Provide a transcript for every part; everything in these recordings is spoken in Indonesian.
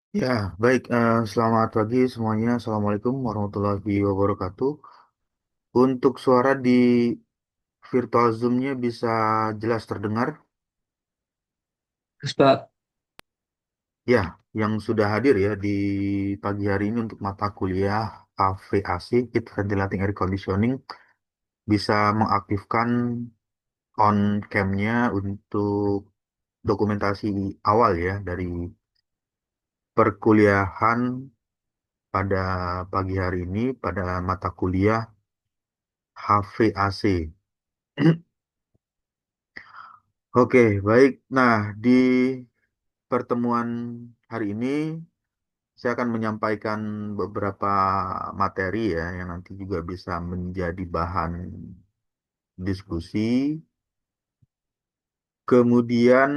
Ya, baik. Selamat pagi semuanya. Assalamualaikum warahmatullahi wabarakatuh. Untuk suara di virtual Zoom-nya bisa jelas terdengar? Terus Pak, Ya, yang sudah hadir ya di pagi hari ini untuk mata kuliah HVAC, Heat Ventilating Air Conditioning, bisa mengaktifkan on cam-nya untuk dokumentasi awal ya dari perkuliahan pada pagi hari ini pada mata kuliah HVAC. Oke, baik. Nah, di pertemuan hari ini saya akan menyampaikan beberapa materi ya yang nanti juga bisa menjadi bahan diskusi. Kemudian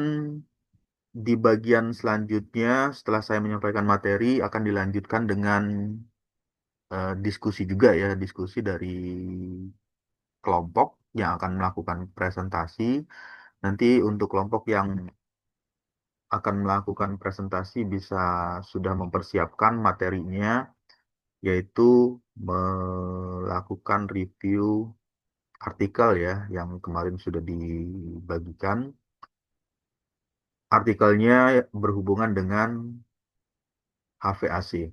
di bagian selanjutnya setelah saya menyampaikan materi akan dilanjutkan dengan diskusi juga ya, diskusi dari kelompok yang akan melakukan presentasi. Nanti untuk kelompok yang akan melakukan presentasi bisa sudah mempersiapkan materinya, yaitu melakukan review artikel ya yang kemarin sudah dibagikan. Artikelnya berhubungan dengan HVAC.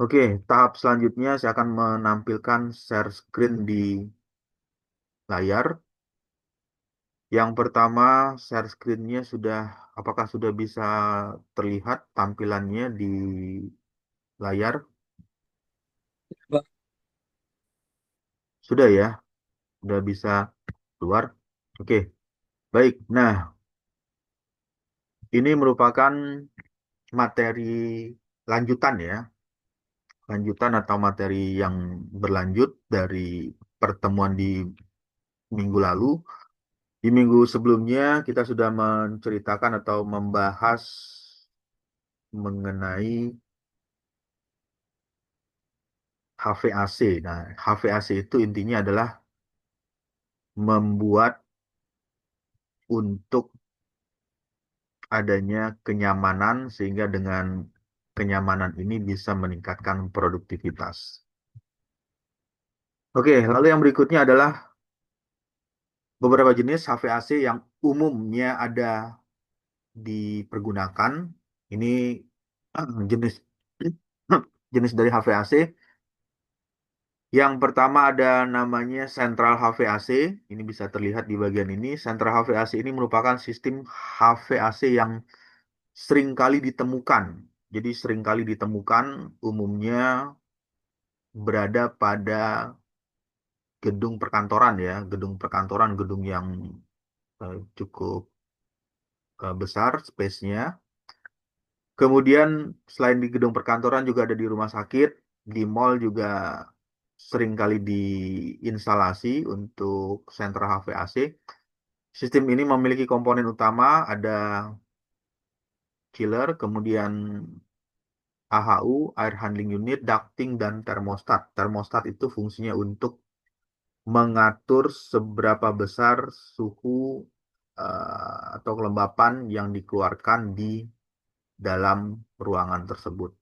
Oke, tahap selanjutnya saya akan menampilkan share screen di layar. Yang pertama, share screen-nya apakah sudah bisa terlihat tampilannya di layar? Pak, Sudah ya, sudah bisa keluar. Oke, baik. Nah, ini merupakan materi lanjutan ya, lanjutan atau materi yang berlanjut dari pertemuan di minggu lalu. Di minggu sebelumnya kita sudah menceritakan atau membahas mengenai HVAC. Nah, HVAC itu intinya adalah membuat untuk adanya kenyamanan sehingga dengan kenyamanan ini bisa meningkatkan produktivitas. Oke, lalu yang berikutnya adalah beberapa jenis HVAC yang umumnya ada dipergunakan. Ini jenis jenis dari HVAC. Yang pertama ada namanya Central HVAC. Ini bisa terlihat di bagian ini. Central HVAC ini merupakan sistem HVAC yang sering kali ditemukan. Jadi sering kali ditemukan umumnya berada pada gedung perkantoran ya, gedung perkantoran, gedung yang cukup besar space-nya. Kemudian selain di gedung perkantoran juga ada di rumah sakit, di mall juga sering kali diinstalasi untuk sentra HVAC. Sistem ini memiliki komponen utama, ada chiller, kemudian AHU, air handling unit, ducting, dan termostat. Termostat itu fungsinya untuk mengatur seberapa besar suhu atau kelembapan yang dikeluarkan di dalam ruangan tersebut.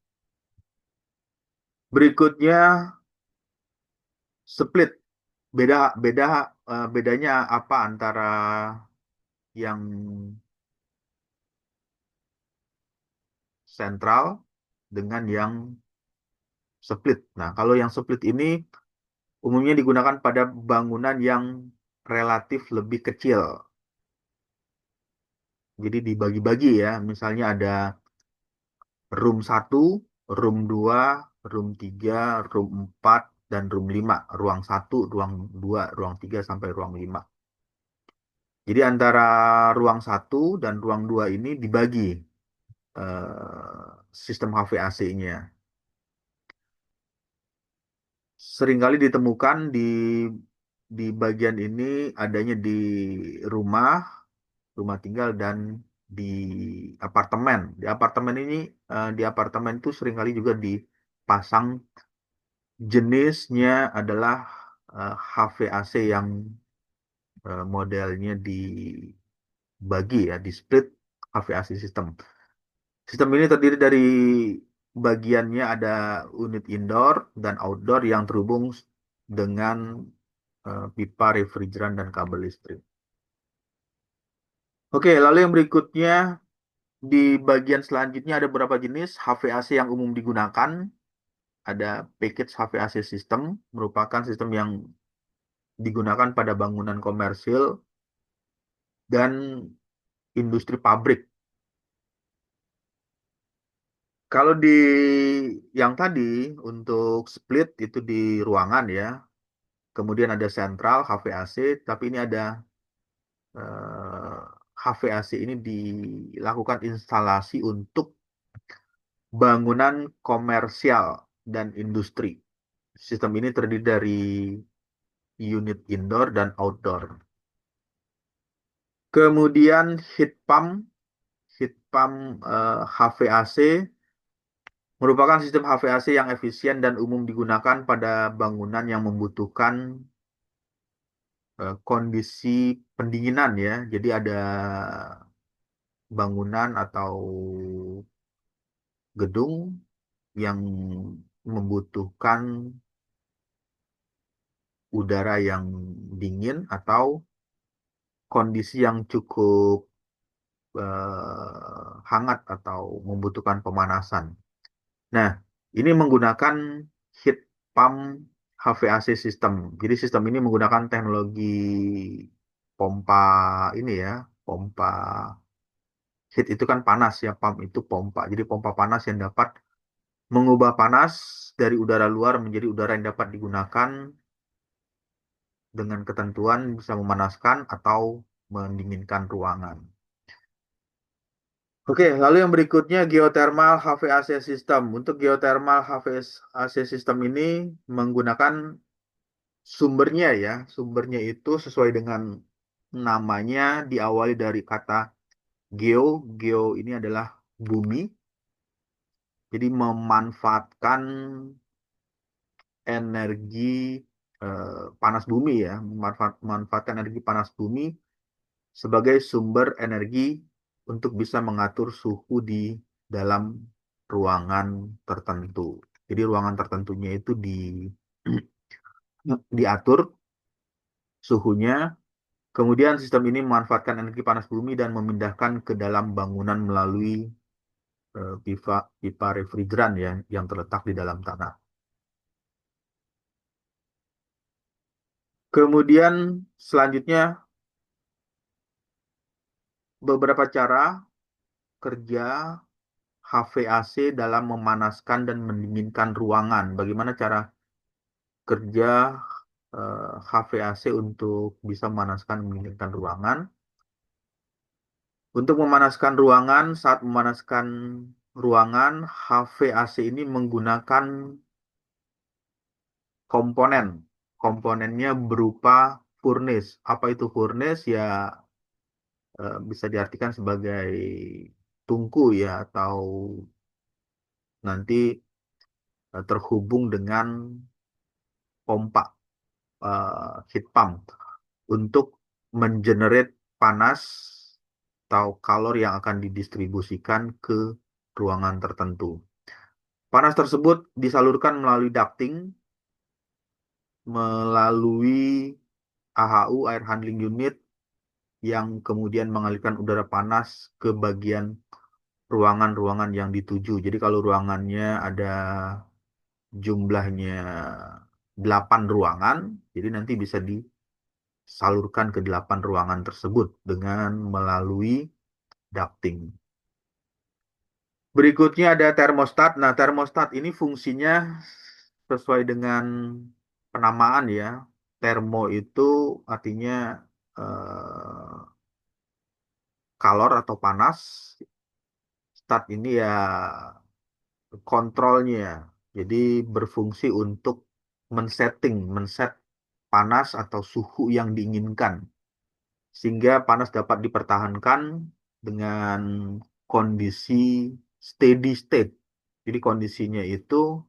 Berikutnya split. Beda beda bedanya apa antara yang sentral dengan yang split. Nah, kalau yang split ini umumnya digunakan pada bangunan yang relatif lebih kecil. Jadi dibagi-bagi ya. Misalnya ada room satu, room 2, room 3, room 4, dan room 5. Ruang satu, ruang 2, ruang 3, sampai ruang 5. Jadi antara ruang satu dan ruang 2 ini dibagi sistem HVAC-nya. Seringkali ditemukan di bagian ini adanya di rumah, rumah tinggal dan di apartemen. Di apartemen ini di apartemen itu seringkali juga dipasang Jenisnya adalah HVAC yang modelnya dibagi ya, di split HVAC system. Sistem ini terdiri dari bagiannya ada unit indoor dan outdoor yang terhubung dengan pipa refrigeran dan kabel listrik. Oke, lalu yang berikutnya di bagian selanjutnya ada beberapa jenis HVAC yang umum digunakan. Ada package HVAC system, merupakan sistem yang digunakan pada bangunan komersil dan industri pabrik. Kalau di yang tadi untuk split itu di ruangan ya, kemudian ada sentral HVAC, tapi ini ada HVAC ini dilakukan instalasi untuk bangunan komersial dan industri. Sistem ini terdiri dari unit indoor dan outdoor. Kemudian heat pump HVAC merupakan sistem HVAC yang efisien dan umum digunakan pada bangunan yang membutuhkan kondisi pendinginan ya. Jadi ada bangunan atau gedung yang membutuhkan udara yang dingin atau kondisi yang cukup hangat atau membutuhkan pemanasan. Nah, ini menggunakan heat pump HVAC system. Jadi sistem ini menggunakan teknologi pompa ini ya, pompa heat itu kan panas ya, pump itu pompa. Jadi pompa panas yang dapat mengubah panas dari udara luar menjadi udara yang dapat digunakan dengan ketentuan bisa memanaskan atau mendinginkan ruangan. Oke, lalu yang berikutnya geothermal HVAC system. Untuk geothermal HVAC system ini menggunakan sumbernya ya. Sumbernya itu sesuai dengan namanya diawali dari kata geo. Geo ini adalah bumi. Jadi memanfaatkan energi panas bumi ya, memanfaatkan energi panas bumi sebagai sumber energi untuk bisa mengatur suhu di dalam ruangan tertentu. Jadi ruangan tertentunya itu diatur suhunya. Kemudian sistem ini memanfaatkan energi panas bumi dan memindahkan ke dalam bangunan melalui pipa pipa refrigeran ya yang terletak di dalam tanah. Kemudian selanjutnya beberapa cara kerja HVAC dalam memanaskan dan mendinginkan ruangan. Bagaimana cara kerja HVAC untuk bisa memanaskan dan mendinginkan ruangan? Untuk memanaskan ruangan, saat memanaskan ruangan, HVAC ini menggunakan komponen. Komponennya berupa furnace. Apa itu furnace? Ya bisa diartikan sebagai tungku ya atau nanti terhubung dengan pompa heat pump untuk mengenerate panas atau kalor yang akan didistribusikan ke ruangan tertentu. Panas tersebut disalurkan melalui ducting, melalui AHU, air handling unit, yang kemudian mengalirkan udara panas ke bagian ruangan-ruangan yang dituju. Jadi kalau ruangannya ada jumlahnya 8 ruangan, jadi nanti bisa disalurkan ke 8 ruangan tersebut dengan melalui ducting. Berikutnya ada termostat. Nah, termostat ini fungsinya sesuai dengan penamaan ya. Termo itu artinya eh, kalor atau panas. Stat ini ya kontrolnya. Jadi berfungsi untuk men-set panas atau suhu yang diinginkan. Sehingga panas dapat dipertahankan dengan kondisi steady state. Jadi kondisinya itu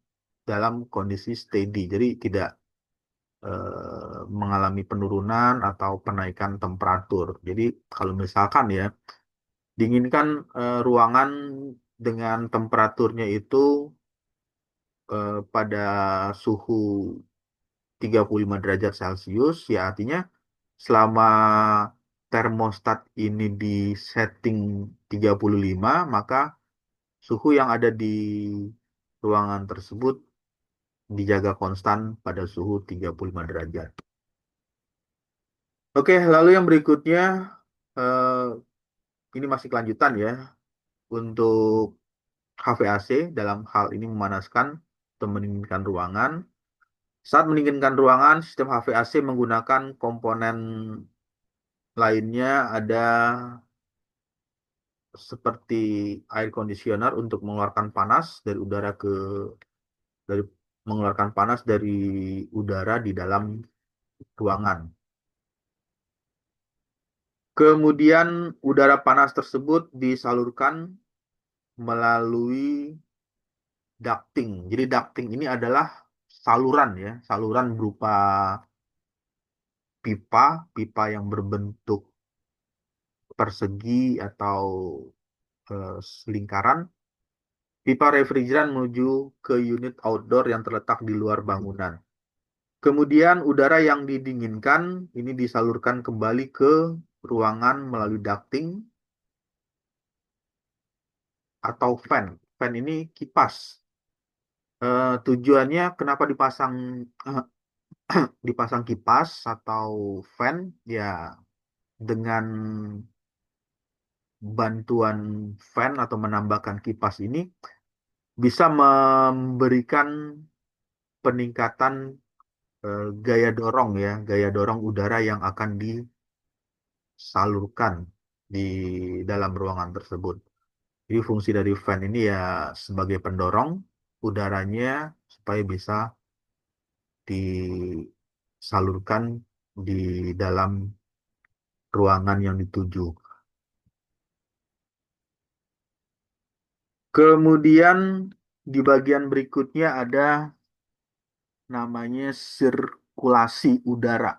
dalam kondisi steady. Jadi tidak mengalami penurunan atau penaikan temperatur. Jadi kalau misalkan ya, dinginkan ruangan dengan temperaturnya itu pada suhu 35 derajat Celcius, ya artinya selama termostat ini di setting 35, maka suhu yang ada di ruangan tersebut dijaga konstan pada suhu 35 derajat. Oke, lalu yang berikutnya, eh, ini masih kelanjutan ya, untuk HVAC dalam hal ini memanaskan atau mendinginkan ruangan. Saat mendinginkan ruangan, sistem HVAC menggunakan komponen lainnya, ada seperti air conditioner untuk mengeluarkan panas dari udara dari mengeluarkan panas dari udara di dalam ruangan. Kemudian udara panas tersebut disalurkan melalui ducting. Jadi ducting ini adalah saluran ya, saluran berupa pipa, pipa yang berbentuk persegi atau lingkaran, pipa refrigeran menuju ke unit outdoor yang terletak di luar bangunan. Kemudian udara yang didinginkan ini disalurkan kembali ke ruangan melalui ducting atau fan. Fan ini kipas. Tujuannya kenapa dipasang kipas atau fan? Ya, dengan bantuan fan atau menambahkan kipas ini bisa memberikan peningkatan gaya dorong ya, gaya dorong udara yang akan disalurkan di dalam ruangan tersebut. Jadi fungsi dari fan ini ya sebagai pendorong udaranya supaya bisa disalurkan di dalam ruangan yang dituju. Kemudian di bagian berikutnya ada namanya sirkulasi udara.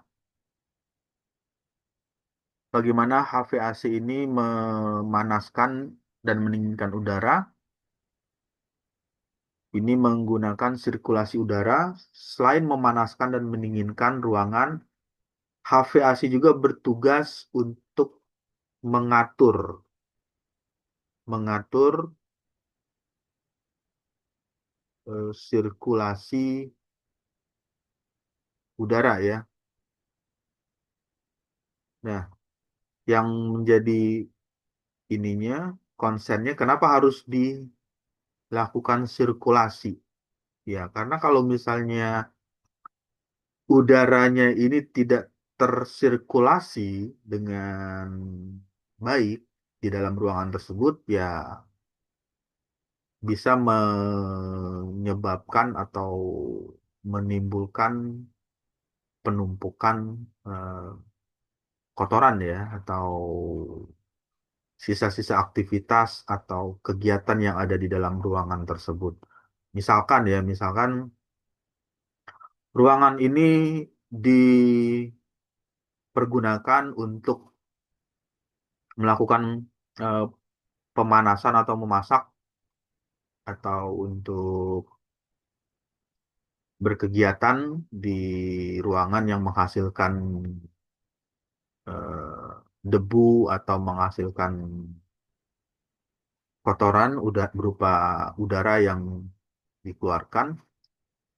Bagaimana HVAC ini memanaskan dan mendinginkan udara? Ini menggunakan sirkulasi udara. Selain memanaskan dan mendinginkan ruangan, HVAC juga bertugas untuk mengatur mengatur sirkulasi udara ya. Nah, yang menjadi ininya konsennya kenapa harus dilakukan sirkulasi? Ya, karena kalau misalnya udaranya ini tidak tersirkulasi dengan baik di dalam ruangan tersebut, ya bisa menyebabkan atau menimbulkan penumpukan eh, kotoran ya atau sisa-sisa aktivitas atau kegiatan yang ada di dalam ruangan tersebut. Misalkan ruangan ini dipergunakan untuk melakukan eh, pemanasan atau memasak atau untuk berkegiatan di ruangan yang menghasilkan eh, debu atau menghasilkan kotoran udah berupa udara yang dikeluarkan.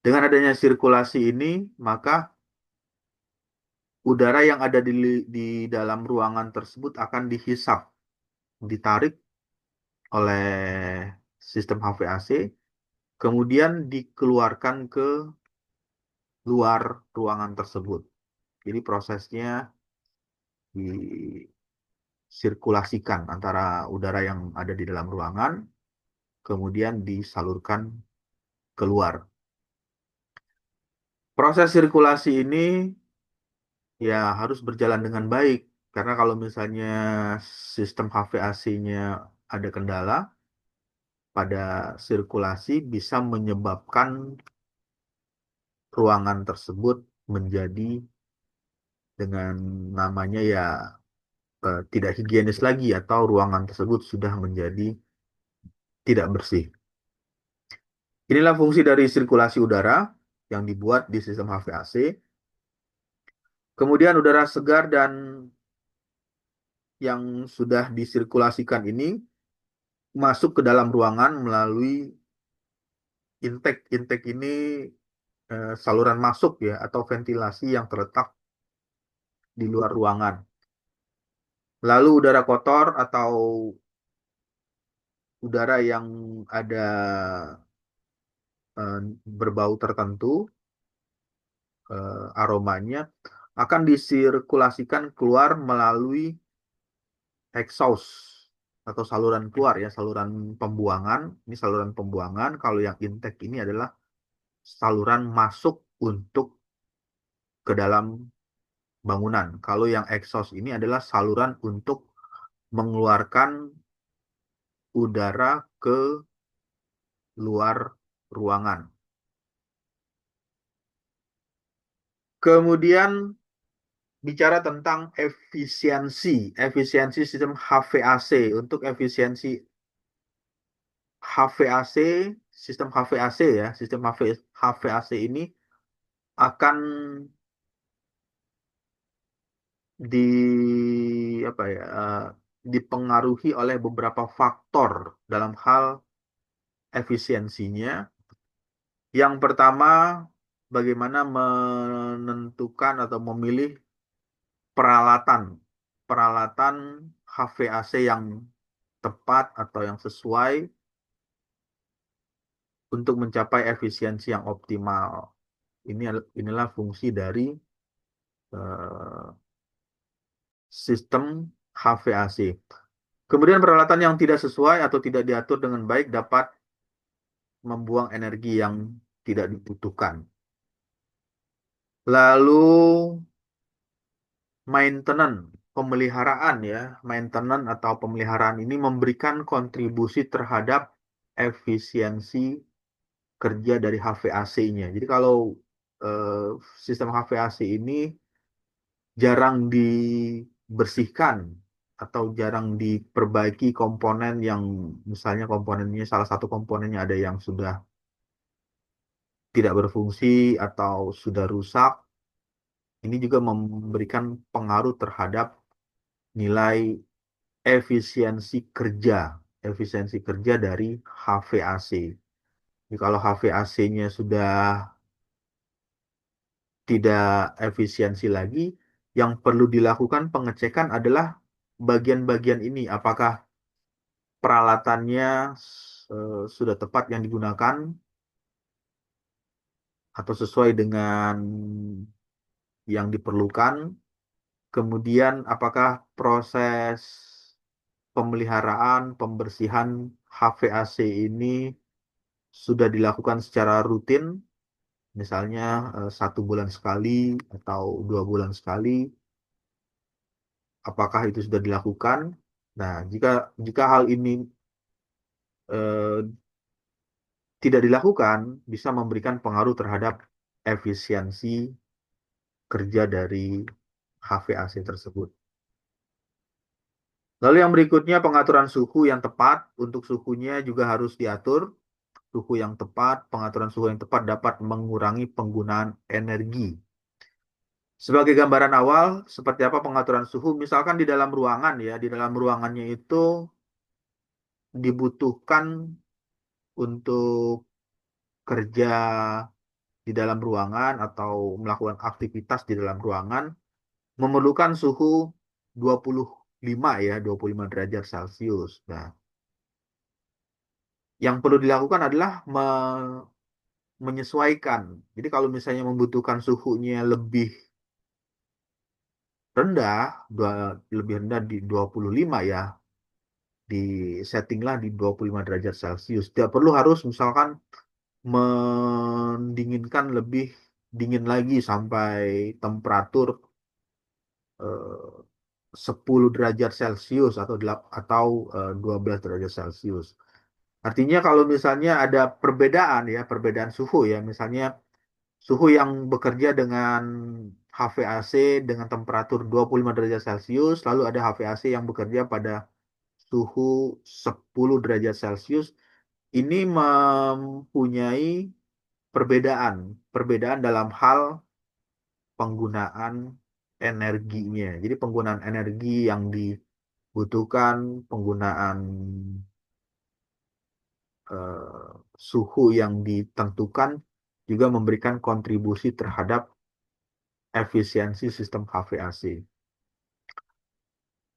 Dengan adanya sirkulasi ini, maka udara yang ada di dalam ruangan tersebut akan dihisap, ditarik oleh sistem HVAC, kemudian dikeluarkan ke luar ruangan tersebut. Jadi prosesnya disirkulasikan antara udara yang ada di dalam ruangan, kemudian disalurkan keluar. Proses sirkulasi ini ya harus berjalan dengan baik, karena kalau misalnya sistem HVAC-nya ada kendala pada sirkulasi bisa menyebabkan ruangan tersebut menjadi dengan namanya ya tidak higienis lagi atau ruangan tersebut sudah menjadi tidak bersih. Inilah fungsi dari sirkulasi udara yang dibuat di sistem HVAC. Kemudian udara segar dan yang sudah disirkulasikan ini masuk ke dalam ruangan melalui intake. Intake ini saluran masuk ya atau ventilasi yang terletak di luar ruangan. Lalu udara kotor atau udara yang ada eh, berbau tertentu, aromanya akan disirkulasikan keluar melalui exhaust atau saluran keluar ya, saluran pembuangan. Ini saluran pembuangan. Kalau yang intake ini adalah saluran masuk untuk ke dalam bangunan. Kalau yang exhaust ini adalah saluran untuk mengeluarkan udara ke luar ruangan. Kemudian bicara tentang efisiensi sistem HVAC. Untuk efisiensi HVAC, sistem HVAC ya, sistem HVAC ini akan di apa ya, dipengaruhi oleh beberapa faktor dalam hal efisiensinya. Yang pertama, bagaimana menentukan atau memilih peralatan peralatan HVAC yang tepat atau yang sesuai untuk mencapai efisiensi yang optimal. Inilah fungsi dari eh, sistem HVAC. Kemudian peralatan yang tidak sesuai atau tidak diatur dengan baik dapat membuang energi yang tidak dibutuhkan. Lalu maintenance, pemeliharaan ya, maintenance atau pemeliharaan ini memberikan kontribusi terhadap efisiensi kerja dari HVAC-nya. Jadi kalau eh, sistem HVAC ini jarang dibersihkan atau jarang diperbaiki komponen yang misalnya komponennya salah satu komponennya ada yang sudah tidak berfungsi atau sudah rusak, ini juga memberikan pengaruh terhadap nilai efisiensi kerja, efisiensi kerja dari HVAC. Jadi kalau HVAC-nya sudah tidak efisiensi lagi, yang perlu dilakukan pengecekan adalah bagian-bagian ini, apakah peralatannya sudah tepat yang digunakan atau sesuai dengan yang diperlukan. Kemudian apakah proses pemeliharaan, pembersihan HVAC ini sudah dilakukan secara rutin, misalnya 1 bulan sekali atau 2 bulan sekali, apakah itu sudah dilakukan? Nah, jika jika hal ini eh, tidak dilakukan, bisa memberikan pengaruh terhadap efisiensi kerja dari HVAC tersebut. Lalu yang berikutnya pengaturan suhu yang tepat. Untuk suhunya juga harus diatur. Suhu yang tepat, pengaturan suhu yang tepat dapat mengurangi penggunaan energi. Sebagai gambaran awal, seperti apa pengaturan suhu? Misalkan di dalam ruangan ya, di dalam ruangannya itu dibutuhkan untuk kerja di dalam ruangan atau melakukan aktivitas di dalam ruangan memerlukan suhu 25 ya, 25 derajat Celcius. Nah, yang perlu dilakukan adalah menyesuaikan. Jadi kalau misalnya membutuhkan suhunya rendah, lebih rendah di 25 ya, di settinglah di 25 derajat Celcius. Tidak perlu harus misalkan mendinginkan lebih dingin lagi sampai temperatur eh, 10 derajat Celcius atau 12 derajat Celcius. Artinya kalau misalnya ada perbedaan ya, perbedaan suhu ya, misalnya Suhu yang bekerja dengan HVAC dengan temperatur 25 derajat Celcius, lalu ada HVAC yang bekerja pada suhu 10 derajat Celcius. Ini mempunyai perbedaan, perbedaan dalam hal penggunaan energinya. Jadi penggunaan energi yang dibutuhkan, penggunaan eh, suhu yang ditentukan juga memberikan kontribusi terhadap efisiensi sistem HVAC.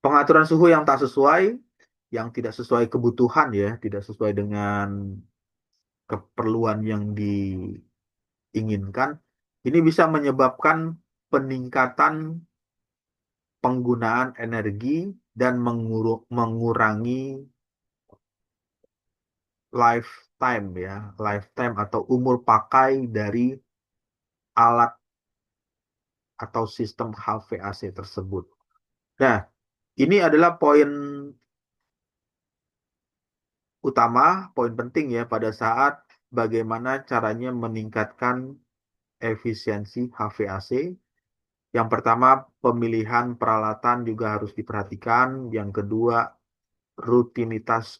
Pengaturan suhu yang tak sesuai, yang tidak sesuai kebutuhan ya, tidak sesuai dengan keperluan yang diinginkan, ini bisa menyebabkan peningkatan penggunaan energi dan mengurangi lifetime ya, lifetime atau umur pakai dari alat atau sistem HVAC tersebut. Nah, ini adalah poin utama, poin penting ya pada saat bagaimana caranya meningkatkan efisiensi HVAC. Yang pertama, pemilihan peralatan juga harus diperhatikan. Yang kedua, rutinitas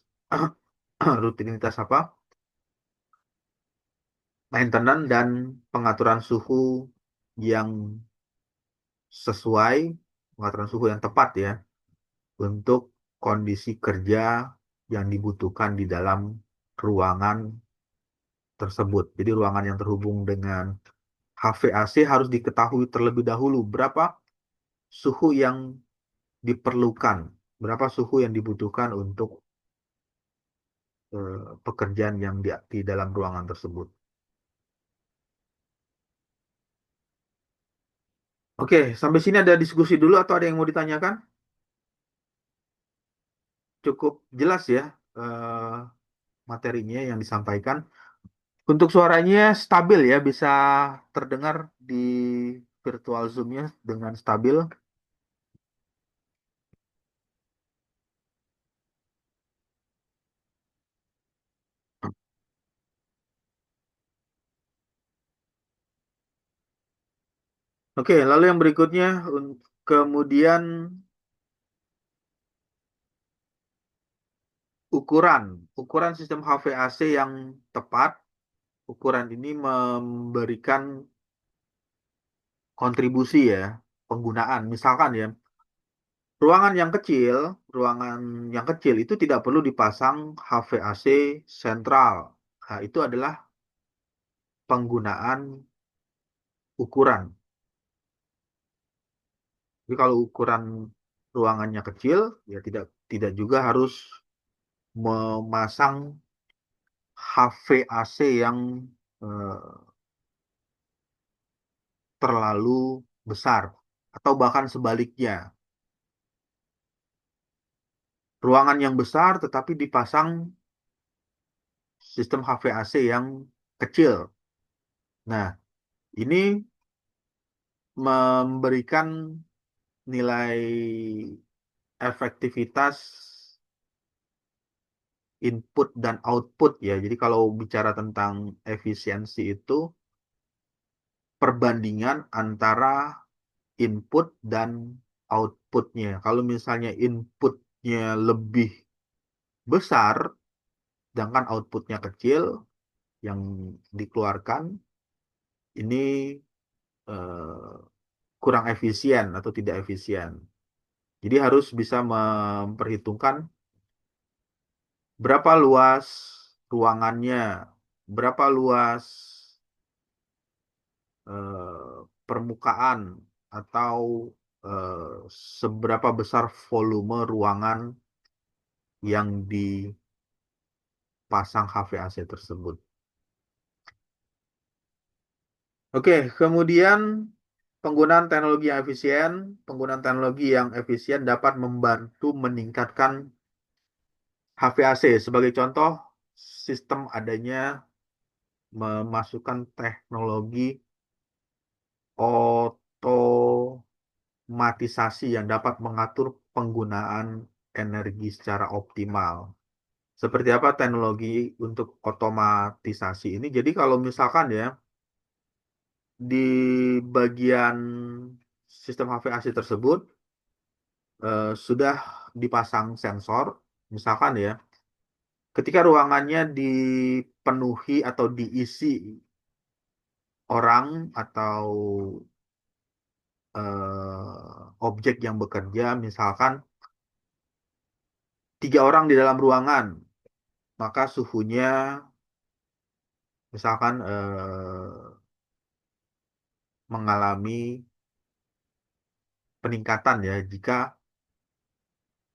rutinitas apa? Maintenance dan pengaturan suhu yang sesuai, pengaturan suhu yang tepat ya untuk kondisi kerja yang dibutuhkan di dalam ruangan tersebut. Jadi ruangan yang terhubung dengan HVAC harus diketahui terlebih dahulu berapa suhu yang diperlukan, berapa suhu yang dibutuhkan untuk pekerjaan yang di dalam ruangan tersebut. Oke, sampai sini ada diskusi dulu atau ada yang mau ditanyakan? Cukup jelas ya eh, materinya yang disampaikan. Untuk suaranya stabil ya, bisa terdengar di virtual Zoom-nya dengan stabil. Oke, lalu yang berikutnya, kemudian ukuran. Ukuran sistem HVAC yang tepat, ukuran ini memberikan kontribusi ya, penggunaan. Misalkan ya, ruangan yang kecil, ruangan yang kecil itu tidak perlu dipasang HVAC sentral. Nah, itu adalah penggunaan ukuran. Jadi kalau ukuran ruangannya kecil, ya tidak tidak juga harus memasang HVAC yang eh, terlalu besar atau bahkan sebaliknya. Ruangan yang besar tetapi dipasang sistem HVAC yang kecil. Nah, ini memberikan nilai efektivitas input dan output ya. Jadi kalau bicara tentang efisiensi itu perbandingan antara input dan outputnya. Kalau misalnya inputnya lebih besar, sedangkan outputnya kecil yang dikeluarkan, ini eh, kurang efisien atau tidak efisien. Jadi harus bisa memperhitungkan berapa luas ruangannya, berapa luas permukaan atau eh, seberapa besar volume ruangan yang dipasang HVAC tersebut. Oke, kemudian penggunaan teknologi yang efisien dapat membantu meningkatkan HVAC. Sebagai contoh, sistem adanya memasukkan teknologi otomatisasi yang dapat mengatur penggunaan energi secara optimal. Seperti apa teknologi untuk otomatisasi ini? Jadi kalau misalkan ya, di bagian sistem HVAC tersebut sudah dipasang sensor, misalkan ya, ketika ruangannya dipenuhi atau diisi orang atau objek yang bekerja, misalkan 3 orang di dalam ruangan, maka suhunya misalkan mengalami peningkatan ya jika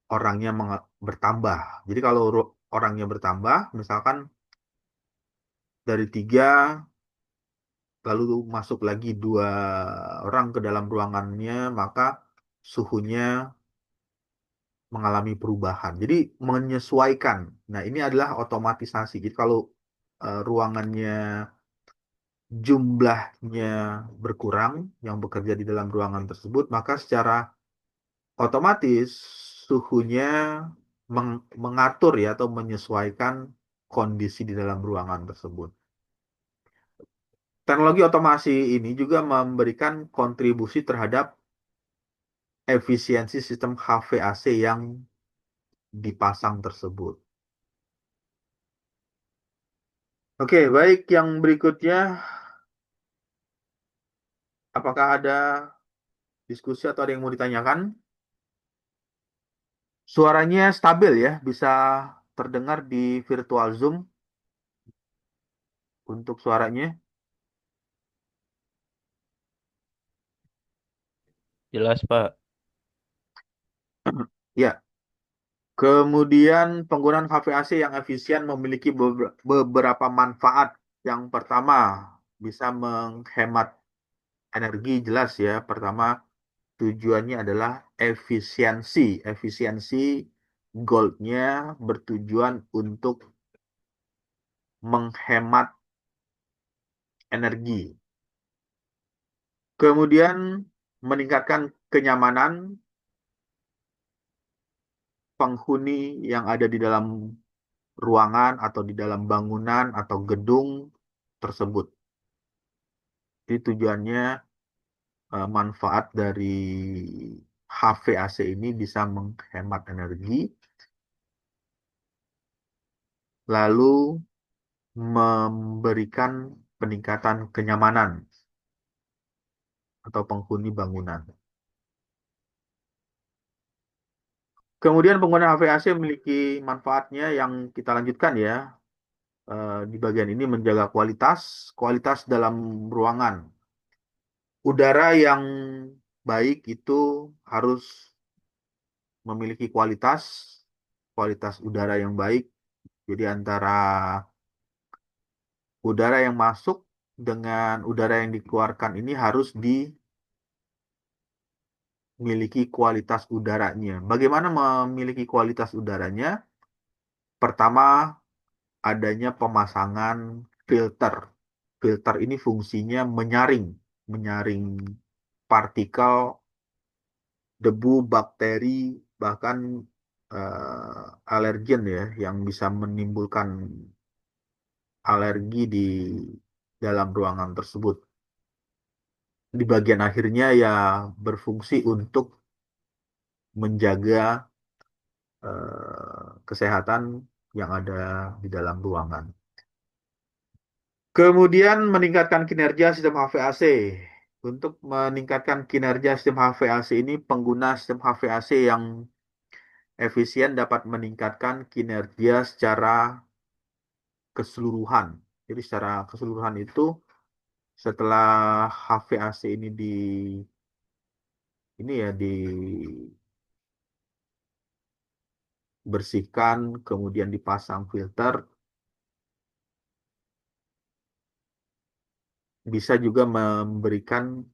orangnya bertambah. Jadi kalau orangnya bertambah, misalkan dari 3 lalu masuk lagi 2 orang ke dalam ruangannya, maka suhunya mengalami perubahan. Jadi menyesuaikan. Nah, ini adalah otomatisasi. Jadi kalau ruangannya jumlahnya berkurang yang bekerja di dalam ruangan tersebut, maka secara otomatis suhunya mengatur ya atau menyesuaikan kondisi di dalam ruangan tersebut. Teknologi otomasi ini juga memberikan kontribusi terhadap efisiensi sistem HVAC yang dipasang tersebut. Oke, baik. Yang berikutnya, apakah ada diskusi atau ada yang mau ditanyakan? Suaranya stabil ya, bisa terdengar di virtual Zoom untuk suaranya. Jelas, Pak. Ya, kemudian penggunaan HVAC yang efisien memiliki beberapa manfaat. Yang pertama, bisa menghemat energi jelas ya. Pertama, tujuannya adalah efisiensi. Efisiensi goalnya bertujuan untuk menghemat energi. Kemudian meningkatkan kenyamanan penghuni yang ada di dalam ruangan atau di dalam bangunan atau gedung tersebut. Jadi tujuannya manfaat dari HVAC ini bisa menghemat energi, lalu memberikan peningkatan kenyamanan atau penghuni bangunan. Kemudian penggunaan HVAC memiliki manfaatnya yang kita lanjutkan ya. Di bagian ini menjaga kualitas dalam ruangan. Udara yang baik itu harus memiliki kualitas udara yang baik. Jadi antara udara yang masuk dengan udara yang dikeluarkan ini harus dimiliki kualitas udaranya. Bagaimana memiliki kualitas udaranya? Pertama, adanya pemasangan filter. Filter ini fungsinya menyaring partikel, debu, bakteri, bahkan alergen ya, yang bisa menimbulkan alergi di dalam ruangan tersebut. Di bagian akhirnya ya berfungsi untuk menjaga kesehatan yang ada di dalam ruangan. Kemudian meningkatkan kinerja sistem HVAC. Untuk meningkatkan kinerja sistem HVAC ini, pengguna sistem HVAC yang efisien dapat meningkatkan kinerja secara keseluruhan. Jadi secara keseluruhan itu setelah HVAC ini ya dibersihkan, kemudian dipasang filter, bisa juga memberikan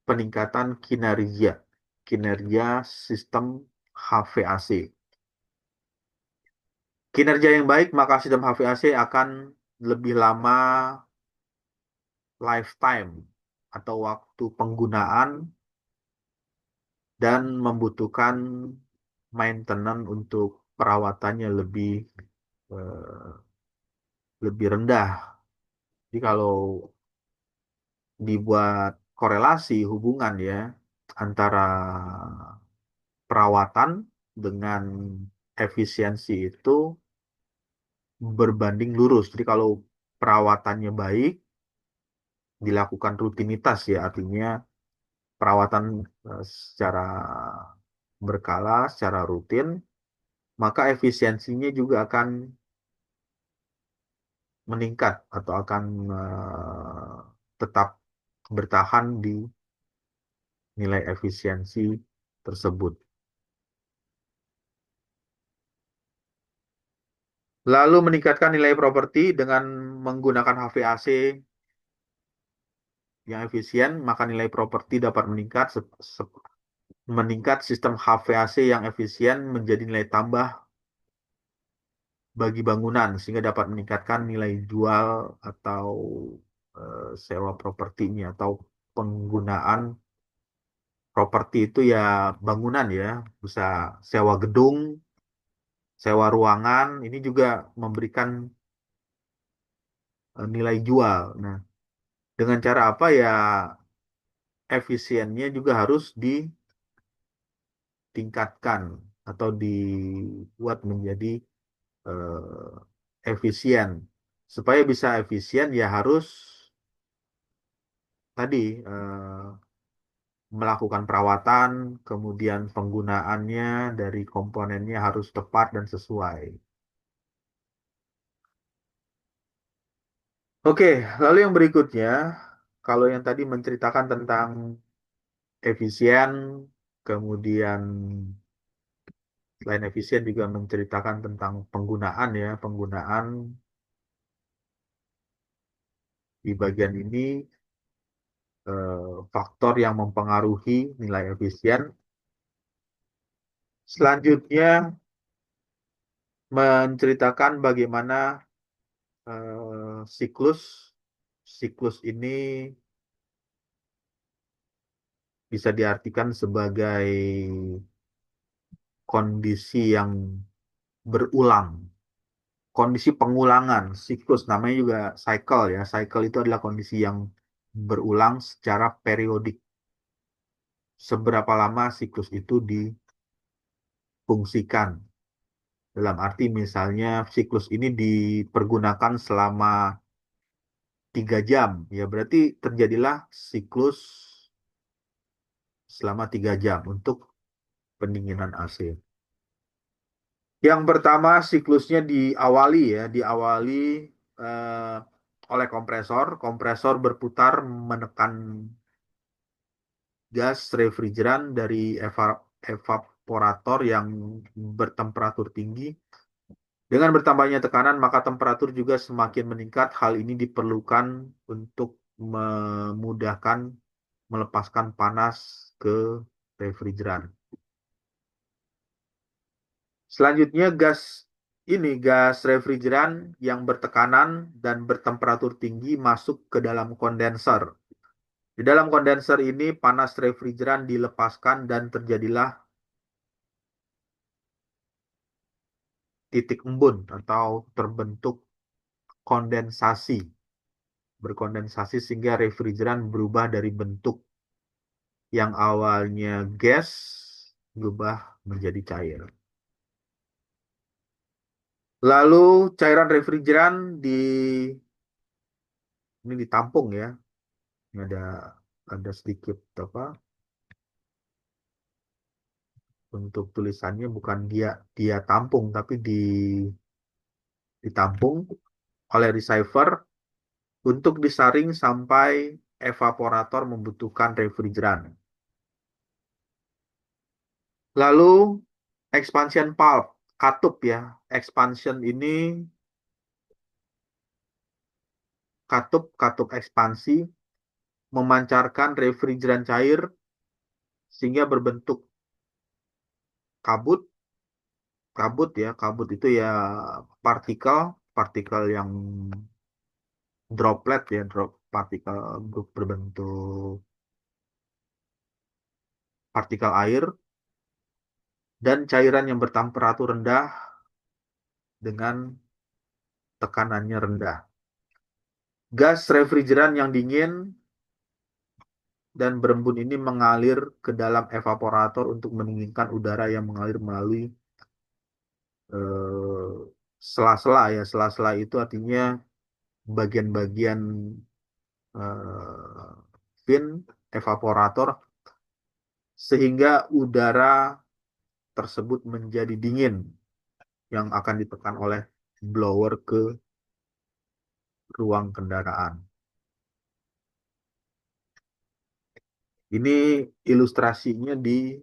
peningkatan kinerja sistem HVAC. Kinerja yang baik, maka sistem HVAC akan lebih lama lifetime atau waktu penggunaan dan membutuhkan maintenance untuk perawatannya eh, lebih rendah. Jadi kalau dibuat korelasi hubungan ya antara perawatan dengan efisiensi itu berbanding lurus. Jadi kalau perawatannya baik, dilakukan rutinitas ya, artinya perawatan secara berkala, secara rutin, maka efisiensinya juga akan meningkat atau akan tetap bertahan di nilai efisiensi tersebut. Lalu meningkatkan nilai properti dengan menggunakan HVAC yang efisien, maka nilai properti dapat meningkat. Meningkat sistem HVAC yang efisien menjadi nilai tambah bagi bangunan, sehingga dapat meningkatkan nilai jual atau sewa propertinya atau penggunaan properti itu ya bangunan ya, bisa sewa gedung, sewa ruangan, ini juga memberikan nilai jual. Nah, dengan cara apa ya, efisiennya juga harus ditingkatkan atau dibuat menjadi efisien. Supaya bisa efisien ya harus tadi melakukan perawatan, kemudian penggunaannya dari komponennya harus tepat dan sesuai. Oke, lalu yang berikutnya, kalau yang tadi menceritakan tentang efisien, kemudian selain efisien juga menceritakan tentang penggunaan ya, penggunaan di bagian ini faktor yang mempengaruhi nilai efisien. Selanjutnya menceritakan bagaimana siklus. Siklus ini bisa diartikan sebagai kondisi yang berulang, kondisi pengulangan, siklus namanya juga cycle ya. Cycle itu adalah kondisi yang berulang secara periodik. Seberapa lama siklus itu difungsikan? Dalam arti misalnya siklus ini dipergunakan selama 3 jam, ya berarti terjadilah siklus selama 3 jam untuk pendinginan AC. Yang pertama siklusnya diawali ya, diawali eh, oleh kompresor. Kompresor berputar menekan gas refrigeran dari evaporator yang bertemperatur tinggi. Dengan bertambahnya tekanan, maka temperatur juga semakin meningkat. Hal ini diperlukan untuk memudahkan melepaskan panas ke refrigeran. Selanjutnya gas refrigeran yang bertekanan dan bertemperatur tinggi masuk ke dalam kondenser. Di dalam kondenser ini panas refrigeran dilepaskan dan terjadilah titik embun atau terbentuk kondensasi. Berkondensasi sehingga refrigeran berubah dari bentuk yang awalnya gas berubah menjadi cair. Lalu cairan refrigeran ini ditampung ya. Ini ada sedikit apa untuk tulisannya, bukan dia dia tampung tapi ditampung oleh receiver untuk disaring sampai evaporator membutuhkan refrigeran. Lalu expansion pulp, katup ya. Expansion ini katup ekspansi memancarkan refrigeran cair sehingga berbentuk kabut. Kabut ya, kabut itu ya partikel, partikel yang droplet ya, partikel berbentuk partikel air dan cairan yang bertemperatur rendah dengan tekanannya rendah. Gas refrigeran yang dingin dan berembun ini mengalir ke dalam evaporator untuk mendinginkan udara yang mengalir melalui eh, sela-sela ya. Sela-sela itu artinya bagian-bagian eh, fin evaporator sehingga udara tersebut menjadi dingin yang akan ditekan oleh blower ke ruang kendaraan. Ini ilustrasinya di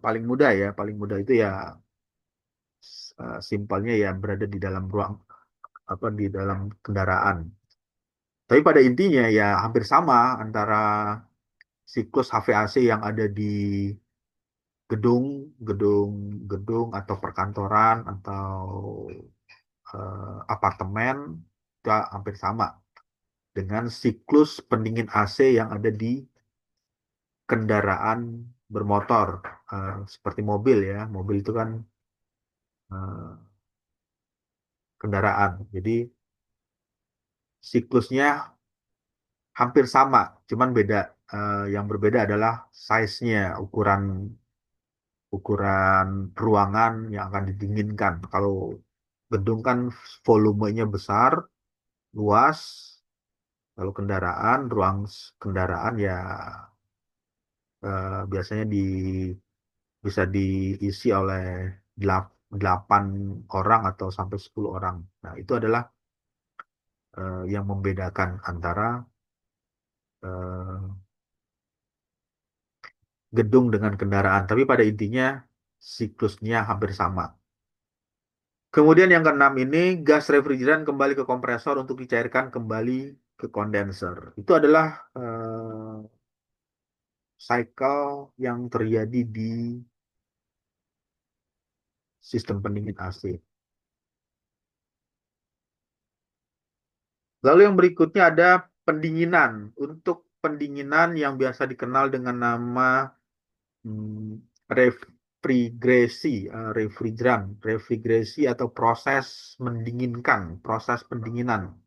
paling mudah ya. Paling mudah itu ya simpelnya ya berada di dalam ruang apa di dalam kendaraan. Tapi pada intinya ya hampir sama antara siklus HVAC yang ada di gedung, gedung, gedung atau perkantoran atau apartemen itu hampir sama dengan siklus pendingin AC yang ada di kendaraan bermotor seperti mobil ya. Mobil itu kan eh, kendaraan. Jadi siklusnya hampir sama, cuman beda. Yang berbeda adalah size-nya, ukuran ukuran ruangan yang akan didinginkan. Kalau gedung kan volumenya besar, luas. Kalau kendaraan, kendaraan ya biasanya bisa diisi oleh 8 orang atau sampai 10 orang. Nah, itu adalah yang membedakan antara eh, gedung dengan kendaraan. Tapi pada intinya siklusnya hampir sama. Kemudian yang keenam ini gas refrigeran kembali ke kompresor untuk dicairkan kembali ke kondenser. Itu adalah cycle yang terjadi di sistem pendingin AC. Lalu yang berikutnya ada pendinginan. Untuk pendinginan yang biasa dikenal dengan nama refrigerasi, refrigerasi atau proses mendinginkan, proses pendinginan.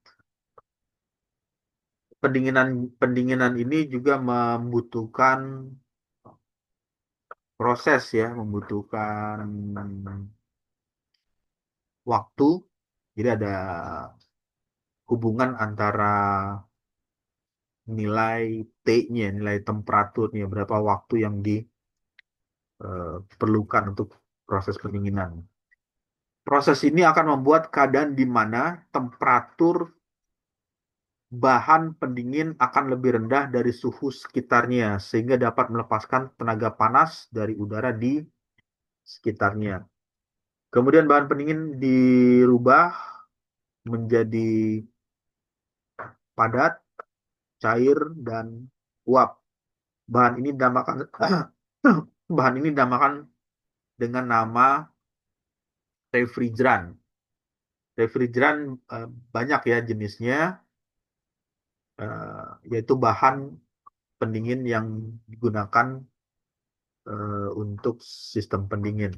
Pendinginan pendinginan ini juga membutuhkan proses ya, membutuhkan waktu. Jadi ada hubungan antara nilai T-nya, nilai temperaturnya, berapa waktu yang diperlukan untuk proses pendinginan. Proses ini akan membuat keadaan di mana temperatur bahan pendingin akan lebih rendah dari suhu sekitarnya, sehingga dapat melepaskan tenaga panas dari udara di sekitarnya. Kemudian bahan pendingin dirubah menjadi padat, cair, dan uap. Bahan ini dinamakan bahan ini dinamakan dengan nama refrigeran. Refrigeran banyak ya jenisnya, yaitu bahan pendingin yang digunakan untuk sistem pendingin.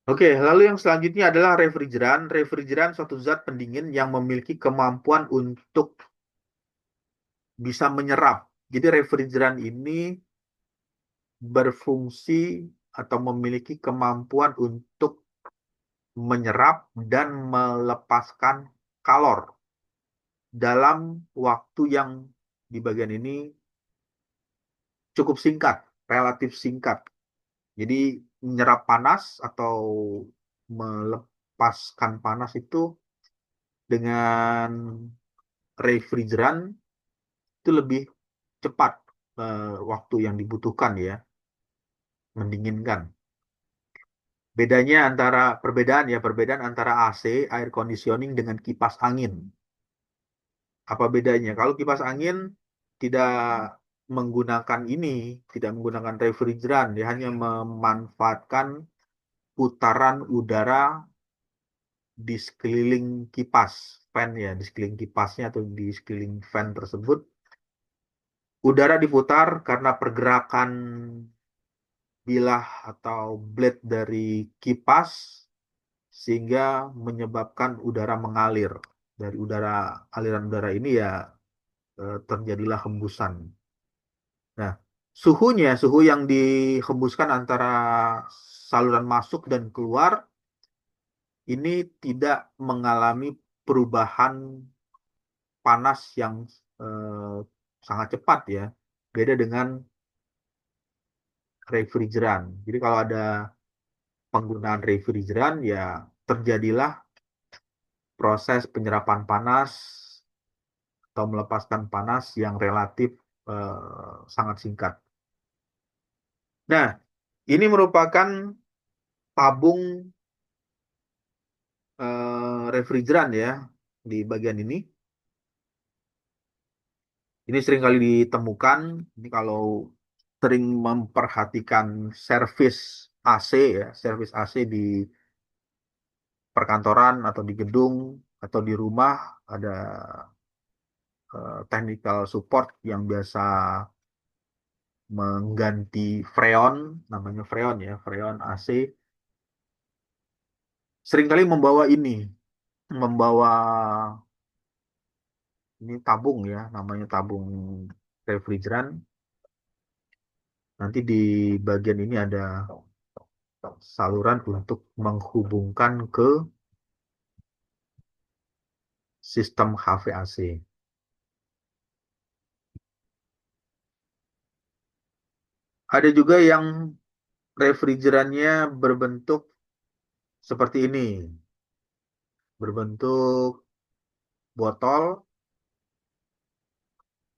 Oke, lalu yang selanjutnya adalah refrigeran. Refrigeran suatu zat pendingin yang memiliki kemampuan untuk bisa menyerap. Jadi refrigeran ini berfungsi atau memiliki kemampuan untuk menyerap dan melepaskan kalor dalam waktu yang di bagian ini cukup singkat, relatif singkat. Jadi menyerap panas atau melepaskan panas itu dengan refrigeran itu lebih cepat waktu yang dibutuhkan ya, mendinginkan. Perbedaan antara AC, air conditioning dengan kipas angin. Apa bedanya? Kalau kipas angin tidak menggunakan ini, tidak menggunakan refrigeran, dia hanya memanfaatkan putaran udara di sekeliling kipas fan ya, di sekeliling kipasnya atau di sekeliling fan tersebut. Udara diputar karena pergerakan bilah atau blade dari kipas sehingga menyebabkan udara mengalir. dari aliran udara ini ya terjadilah hembusan. Nah, suhu yang dihembuskan antara saluran masuk dan keluar ini tidak mengalami perubahan panas yang eh, sangat cepat ya. Beda dengan refrigeran. Jadi kalau ada penggunaan refrigeran ya terjadilah proses penyerapan panas atau melepaskan panas yang relatif sangat singkat. Nah, ini merupakan tabung refrigeran ya di bagian ini. Ini sering kali ditemukan. Ini kalau sering memperhatikan servis AC ya, servis AC di perkantoran atau di gedung atau di rumah ada technical support yang biasa mengganti freon, namanya freon ya, freon AC. Seringkali membawa ini tabung ya, namanya tabung refrigeran. Nanti di bagian ini ada saluran untuk menghubungkan ke sistem HVAC. Ada juga yang refrigerannya berbentuk seperti ini, berbentuk botol.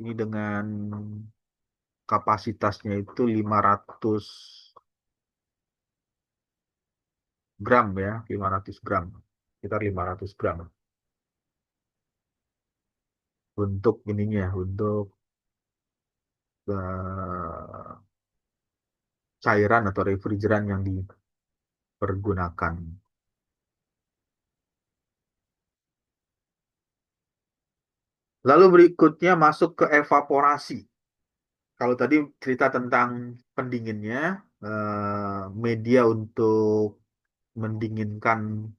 Ini dengan kapasitasnya itu 500 gram ya, 500 gram, sekitar 500 gram. Untuk ininya, untuk eh, cairan atau refrigeran yang dipergunakan. Lalu berikutnya masuk ke evaporasi. Kalau tadi cerita tentang pendinginnya, media untuk mendinginkan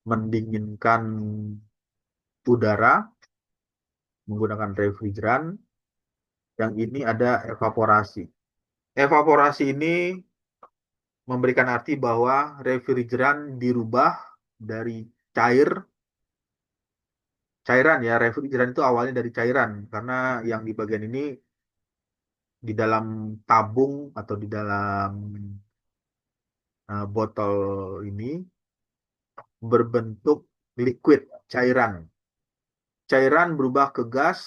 mendinginkan udara menggunakan refrigeran. Yang ini ada evaporasi. Evaporasi ini memberikan arti bahwa refrigeran dirubah dari cairan ya. Refrigeran itu awalnya dari cairan karena yang di bagian ini di dalam tabung atau di dalam botol ini berbentuk liquid, cairan. Cairan berubah ke gas,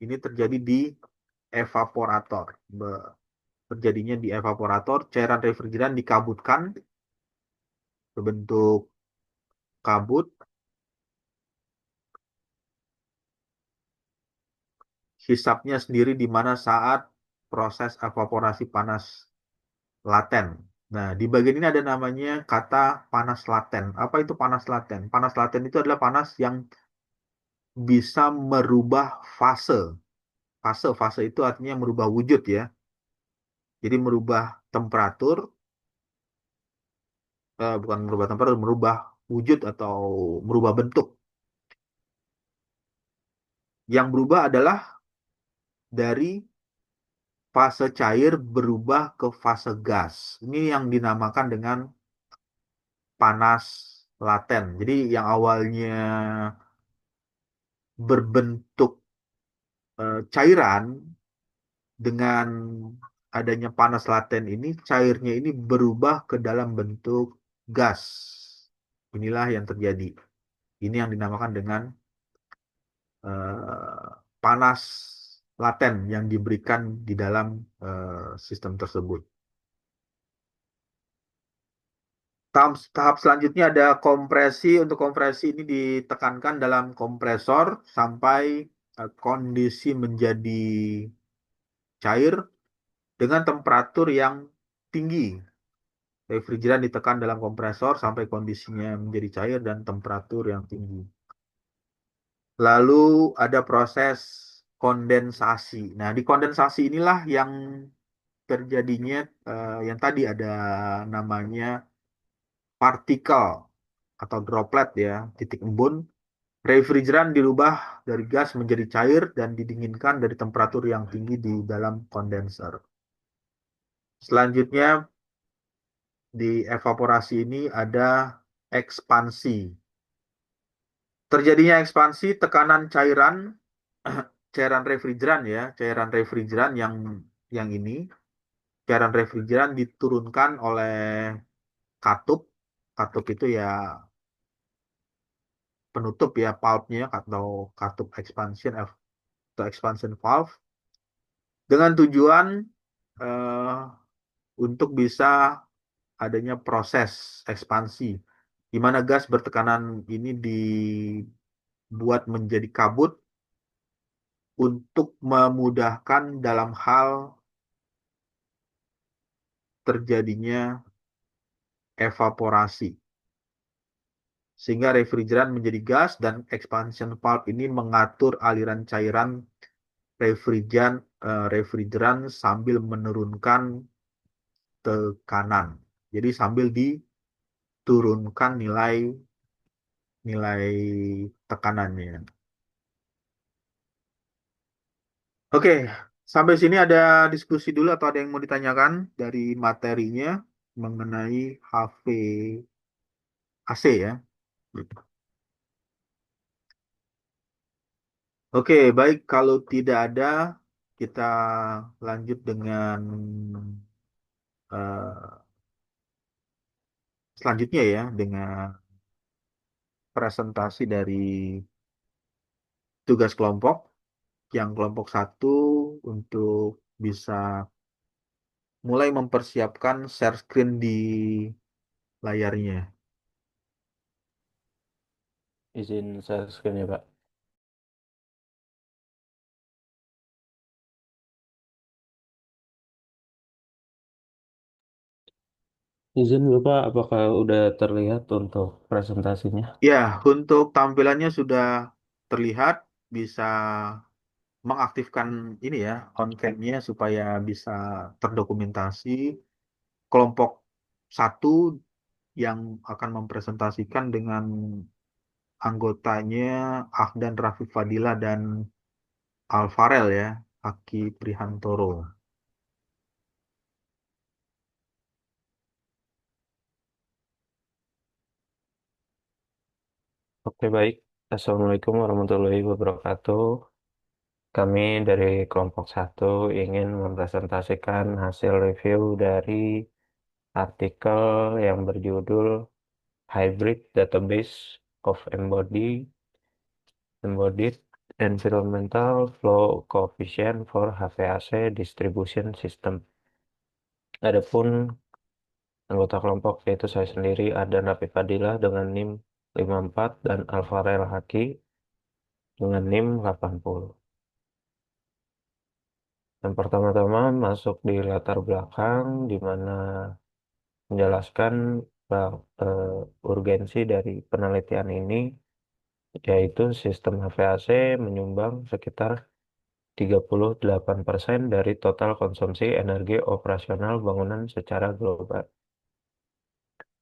ini terjadi di evaporator. Terjadinya di evaporator, cairan refrigeran dikabutkan berbentuk kabut. Hisapnya sendiri di mana saat proses evaporasi panas laten. Nah, di bagian ini ada namanya kata panas laten. Apa itu panas laten? Panas laten itu adalah panas yang bisa merubah fase. Fase itu artinya merubah wujud ya. Jadi merubah temperatur, bukan merubah temperatur, merubah wujud atau merubah bentuk. Yang berubah adalah dari fase cair berubah ke fase gas. Ini yang dinamakan dengan panas laten. Jadi yang awalnya berbentuk cairan dengan adanya panas laten ini, cairnya ini berubah ke dalam bentuk gas. Inilah yang terjadi. Ini yang dinamakan dengan panas laten yang diberikan di dalam sistem tersebut. Tahap selanjutnya ada kompresi. Untuk kompresi ini ditekankan dalam kompresor sampai kondisi menjadi cair dengan temperatur yang tinggi. Refrigeran ditekan dalam kompresor sampai kondisinya menjadi cair dan temperatur yang tinggi. Lalu ada proses kondensasi. Nah, di kondensasi inilah yang terjadinya yang tadi ada namanya partikel atau droplet ya, titik embun, refrigeran dirubah dari gas menjadi cair dan didinginkan dari temperatur yang tinggi di dalam kondenser. Selanjutnya di evaporasi ini ada ekspansi. Terjadinya ekspansi tekanan cairan cairan refrigeran ya, cairan refrigeran yang ini, cairan refrigeran diturunkan oleh katup. Katup itu ya penutup ya valve-nya atau katup expansion atau expansion valve dengan tujuan eh, untuk bisa adanya proses ekspansi di mana gas bertekanan ini dibuat menjadi kabut untuk memudahkan dalam hal terjadinya evaporasi. Sehingga refrigeran menjadi gas dan expansion valve ini mengatur aliran cairan refrigeran sambil menurunkan tekanan. Jadi sambil diturunkan nilai nilai tekanannya. Oke, sampai sini ada diskusi dulu atau ada yang mau ditanyakan dari materinya mengenai HVAC ya. Oke, baik kalau tidak ada kita lanjut dengan eh, selanjutnya ya dengan presentasi dari tugas kelompok yang kelompok satu untuk bisa mulai mempersiapkan share screen di layarnya. Izin share screen ya, Pak. Izin Bapak, apakah udah terlihat untuk presentasinya? Ya, untuk tampilannya sudah terlihat bisa mengaktifkan ini ya on cam-nya supaya bisa terdokumentasi. Kelompok satu yang akan mempresentasikan dengan anggotanya Ahdan Rafiq Fadila dan Alfarel ya, Aki Prihantoro. Oke, baik. Assalamualaikum warahmatullahi wabarakatuh. Kami dari kelompok satu ingin mempresentasikan hasil review dari artikel yang berjudul Hybrid Database of Embodied Environmental Flow Coefficient for HVAC Distribution System. Adapun anggota kelompok yaitu saya sendiri Adan Rafi Fadilah dengan NIM 54 dan Alfarel Haki dengan NIM 80. Yang pertama-tama masuk di latar belakang di mana menjelaskan urgensi dari penelitian ini yaitu sistem HVAC menyumbang sekitar 38% dari total konsumsi energi operasional bangunan secara global.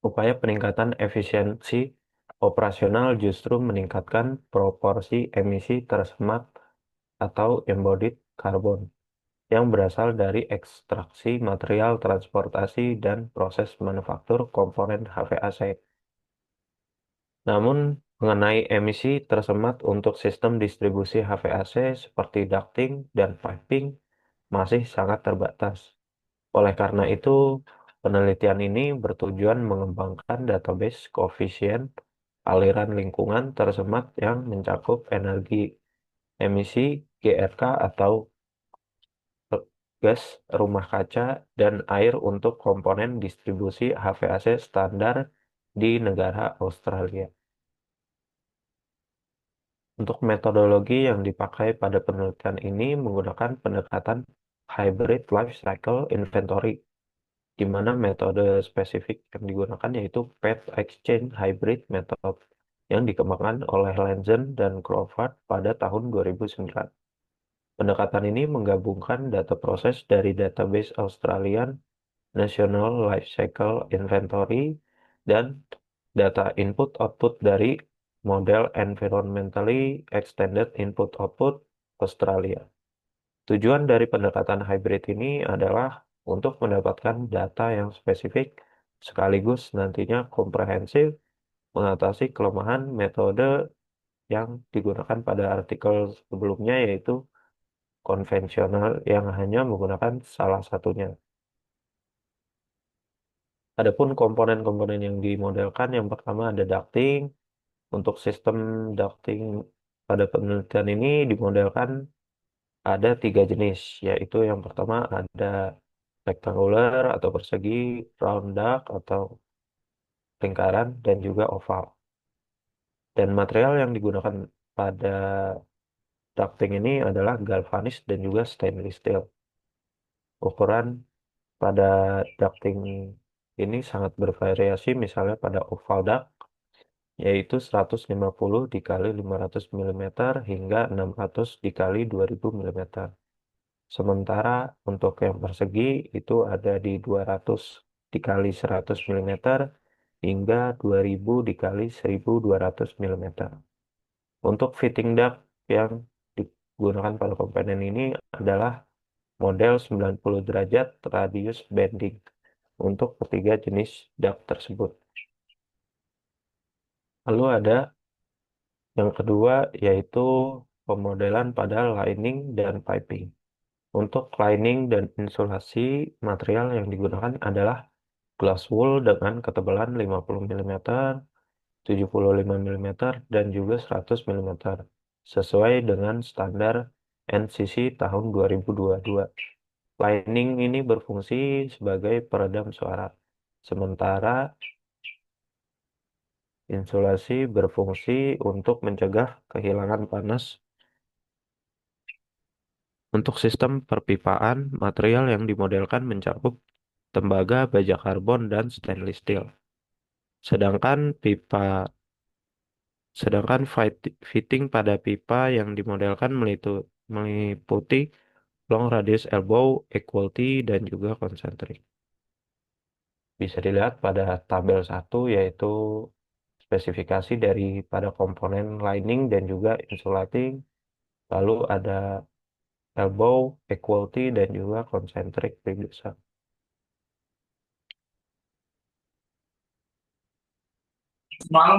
Upaya peningkatan efisiensi operasional justru meningkatkan proporsi emisi tersemat atau embodied carbon yang berasal dari ekstraksi material transportasi dan proses manufaktur komponen HVAC. Namun, mengenai emisi tersemat untuk sistem distribusi HVAC seperti ducting dan piping masih sangat terbatas. Oleh karena itu, penelitian ini bertujuan mengembangkan database koefisien aliran lingkungan tersemat yang mencakup energi emisi GRK atau gas rumah kaca dan air untuk komponen distribusi HVAC standar di negara Australia. Untuk metodologi yang dipakai pada penelitian ini menggunakan pendekatan Hybrid Life Cycle Inventory, di mana metode spesifik yang digunakan yaitu PET Exchange Hybrid Method yang dikembangkan oleh Lenzen dan Crawford pada tahun 2009. Pendekatan ini menggabungkan data proses dari database Australian National Life Cycle Inventory dan data input-output dari model Environmentally Extended Input-Output Australia. Tujuan dari pendekatan hybrid ini adalah untuk mendapatkan data yang spesifik sekaligus nantinya komprehensif mengatasi kelemahan metode yang digunakan pada artikel sebelumnya yaitu konvensional yang hanya menggunakan salah satunya. Adapun komponen-komponen yang dimodelkan yang pertama ada ducting. Untuk sistem ducting pada penelitian ini dimodelkan ada 3 jenis, yaitu yang pertama ada rectangular atau persegi, round duct atau lingkaran, dan juga oval. Dan material yang digunakan pada ducting ini adalah galvanis dan juga stainless steel. Ukuran pada ducting ini sangat bervariasi, misalnya pada oval duct yaitu 150 dikali 500 mm hingga 600 dikali 2000 mm. Sementara untuk yang persegi itu ada di 200 dikali 100 mm hingga 2000 dikali 1200 mm. Untuk fitting duct yang digunakan pada komponen ini adalah model 90 derajat radius bending untuk ketiga jenis duct tersebut. Lalu ada yang kedua yaitu pemodelan pada lining dan piping. Untuk lining dan insulasi, material yang digunakan adalah glass wool dengan ketebalan 50 mm, 75 mm, dan juga 100 mm, sesuai dengan standar NCC tahun 2022. Lining ini berfungsi sebagai peredam suara, sementara insulasi berfungsi untuk mencegah kehilangan panas. Untuk sistem perpipaan, material yang dimodelkan mencakup tembaga, baja karbon, dan stainless steel. Sedangkan fitting pada pipa yang dimodelkan meliputi long radius elbow, equality, dan juga concentric. Bisa dilihat pada tabel 1 yaitu spesifikasi daripada komponen lining dan juga insulating. Lalu ada elbow, equality, dan juga concentric reducer.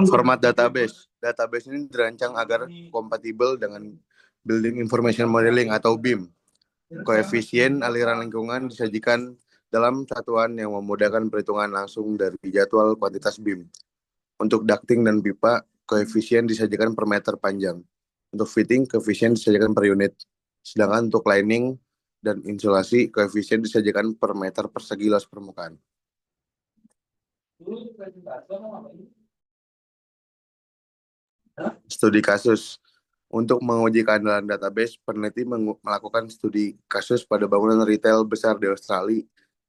Format database. Database ini dirancang agar kompatibel dengan Building Information Modeling atau BIM. Koefisien aliran lingkungan disajikan dalam satuan yang memudahkan perhitungan langsung dari jadwal kuantitas BIM. Untuk ducting dan pipa, koefisien disajikan per meter panjang. Untuk fitting, koefisien disajikan per unit. Sedangkan untuk lining dan insulasi, koefisien disajikan per meter persegi luas permukaan. Studi kasus. Untuk menguji keandalan database, peneliti melakukan studi kasus pada bangunan retail besar di Australia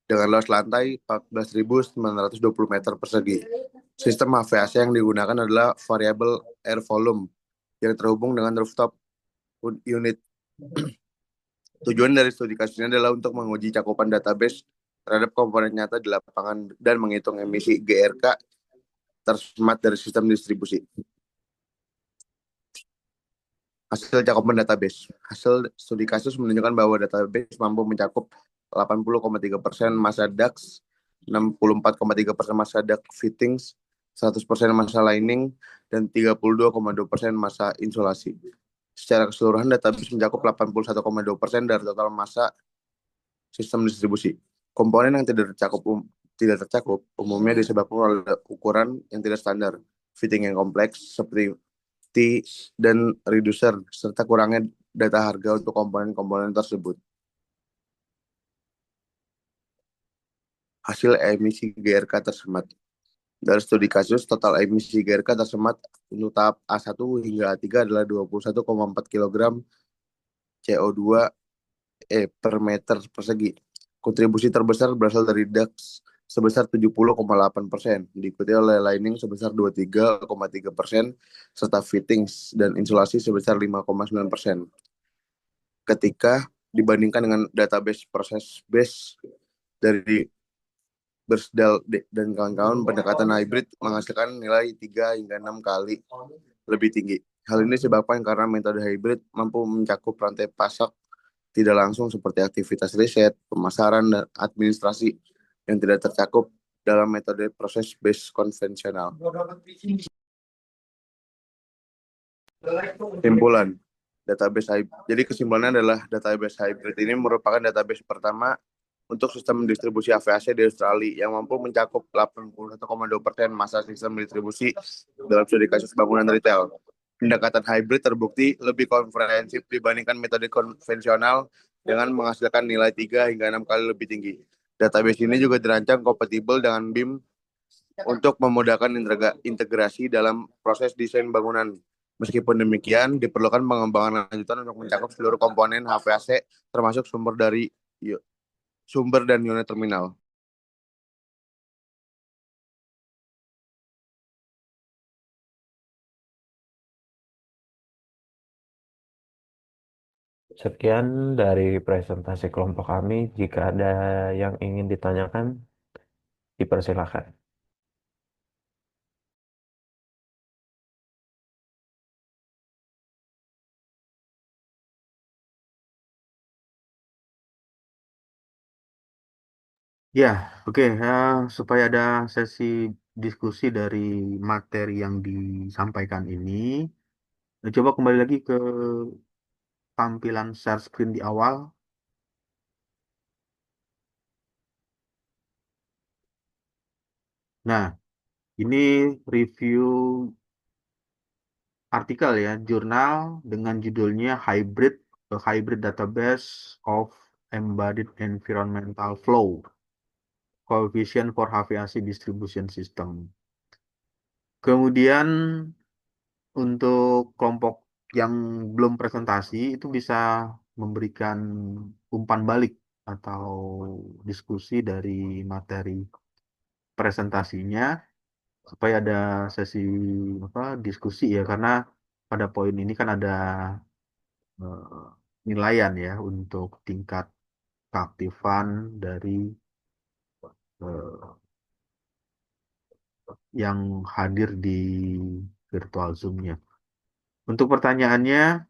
dengan luas lantai 14.920 meter persegi. Sistem HVAC yang digunakan adalah variable air volume yang terhubung dengan rooftop unit. Tujuan dari studi kasus ini adalah untuk menguji cakupan database terhadap komponen nyata di lapangan dan menghitung emisi GRK tersemat dari sistem distribusi. Hasil cakupan database. Hasil studi kasus menunjukkan bahwa database mampu mencakup 80,3% massa ducts, 64,3% massa duct fittings, 100% massa lining, dan 32,2% massa insulasi. Secara keseluruhan, database mencakup 81,2% dari total massa sistem distribusi. Komponen yang tidak tercakup umumnya disebabkan oleh ukuran yang tidak standar, fitting yang kompleks seperti dan reducer, serta kurangnya data harga untuk komponen-komponen tersebut. Hasil emisi GRK tersemat. Dari studi kasus, total emisi GRK tersemat untuk tahap A1 hingga A3 adalah 21,4 kg CO2 per meter persegi. Kontribusi terbesar berasal dari ducts sebesar 70,8%, diikuti oleh lining sebesar 23,3%, serta fittings dan insulasi sebesar 5,9%. Ketika dibandingkan dengan database proses base dari Bersdal dan kawan-kawan, pendekatan hybrid menghasilkan nilai 3 hingga 6 kali lebih tinggi. Hal ini disebabkan karena metode hybrid mampu mencakup rantai pasok tidak langsung seperti aktivitas riset, pemasaran, dan administrasi yang tidak tercakup dalam metode proses based konvensional. Kesimpulan, jadi kesimpulannya adalah database hybrid ini merupakan database pertama untuk sistem distribusi AVAC di Australia yang mampu mencakup 81,2% masa sistem distribusi dalam studi kasus bangunan retail. Pendekatan hybrid terbukti lebih komprehensif dibandingkan metode konvensional dengan menghasilkan nilai 3 hingga 6 kali lebih tinggi. Database ini juga dirancang kompatibel dengan BIM untuk memudahkan integrasi dalam proses desain bangunan. Meskipun demikian, diperlukan pengembangan lanjutan untuk mencakup seluruh komponen HVAC termasuk sumber dan unit terminal. Sekian dari presentasi kelompok kami. Jika ada yang ingin ditanyakan, dipersilakan. Ya, oke. Supaya ada sesi diskusi dari materi yang disampaikan ini, coba kembali lagi ke tampilan share screen di awal. Nah, ini review artikel ya, jurnal dengan judulnya A Hybrid Database of Embedded Environmental Flow, Coefficient for HVAC Distribution System. Kemudian untuk kelompok yang belum presentasi itu bisa memberikan umpan balik atau diskusi dari materi presentasinya supaya ada sesi diskusi ya, karena pada poin ini kan ada nilaian ya untuk tingkat keaktifan dari eh, yang hadir di virtual Zoom-nya. Untuk pertanyaannya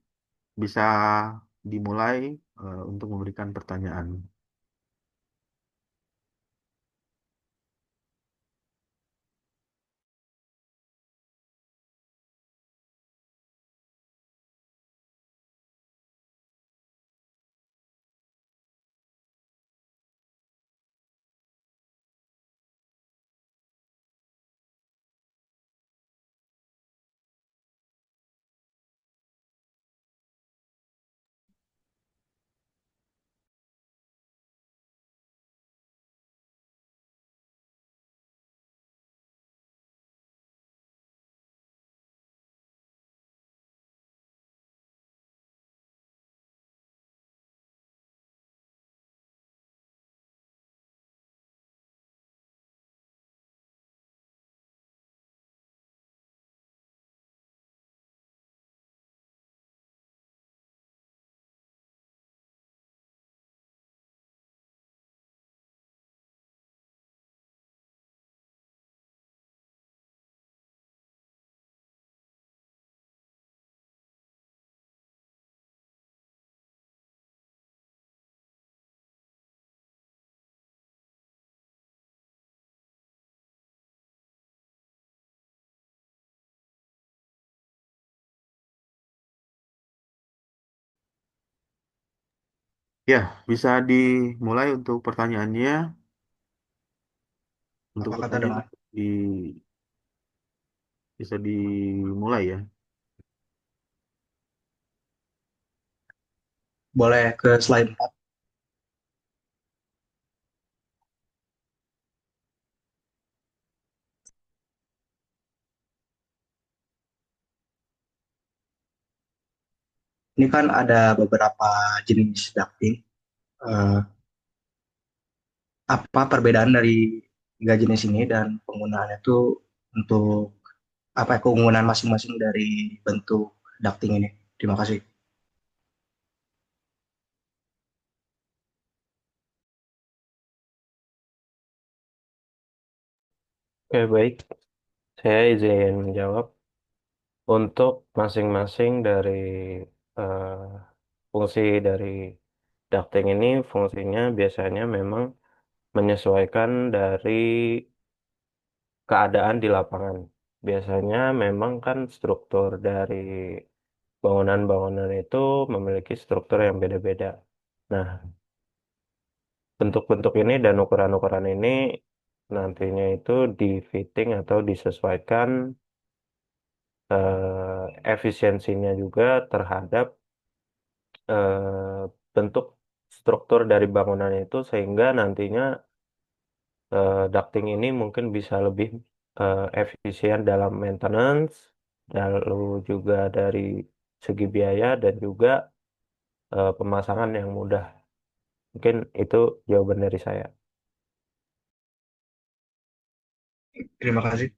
bisa dimulai untuk memberikan pertanyaan. Ya, bisa dimulai untuk pertanyaannya. Untuk Apa kata pertanyaan dengar? di, bisa dimulai ya. Boleh ke slide 4. Ini kan ada beberapa jenis ducting. Eh, apa perbedaan dari tiga jenis ini dan penggunaannya itu untuk apa ya, keunggulan masing-masing dari bentuk ducting ini? Terima kasih. Oke, baik. Saya izin menjawab. Untuk masing-masing dari eh, fungsi dari ducting ini, fungsinya biasanya memang menyesuaikan dari keadaan di lapangan. Biasanya memang kan struktur dari bangunan-bangunan itu memiliki struktur yang beda-beda. Nah, bentuk-bentuk ini dan ukuran-ukuran ini nantinya itu di-fitting atau disesuaikan efisiensinya juga terhadap bentuk struktur dari bangunan itu sehingga nantinya ducting ini mungkin bisa lebih efisien dalam maintenance, lalu juga dari segi biaya dan juga pemasangan yang mudah. Mungkin itu jawaban dari saya. Terima kasih.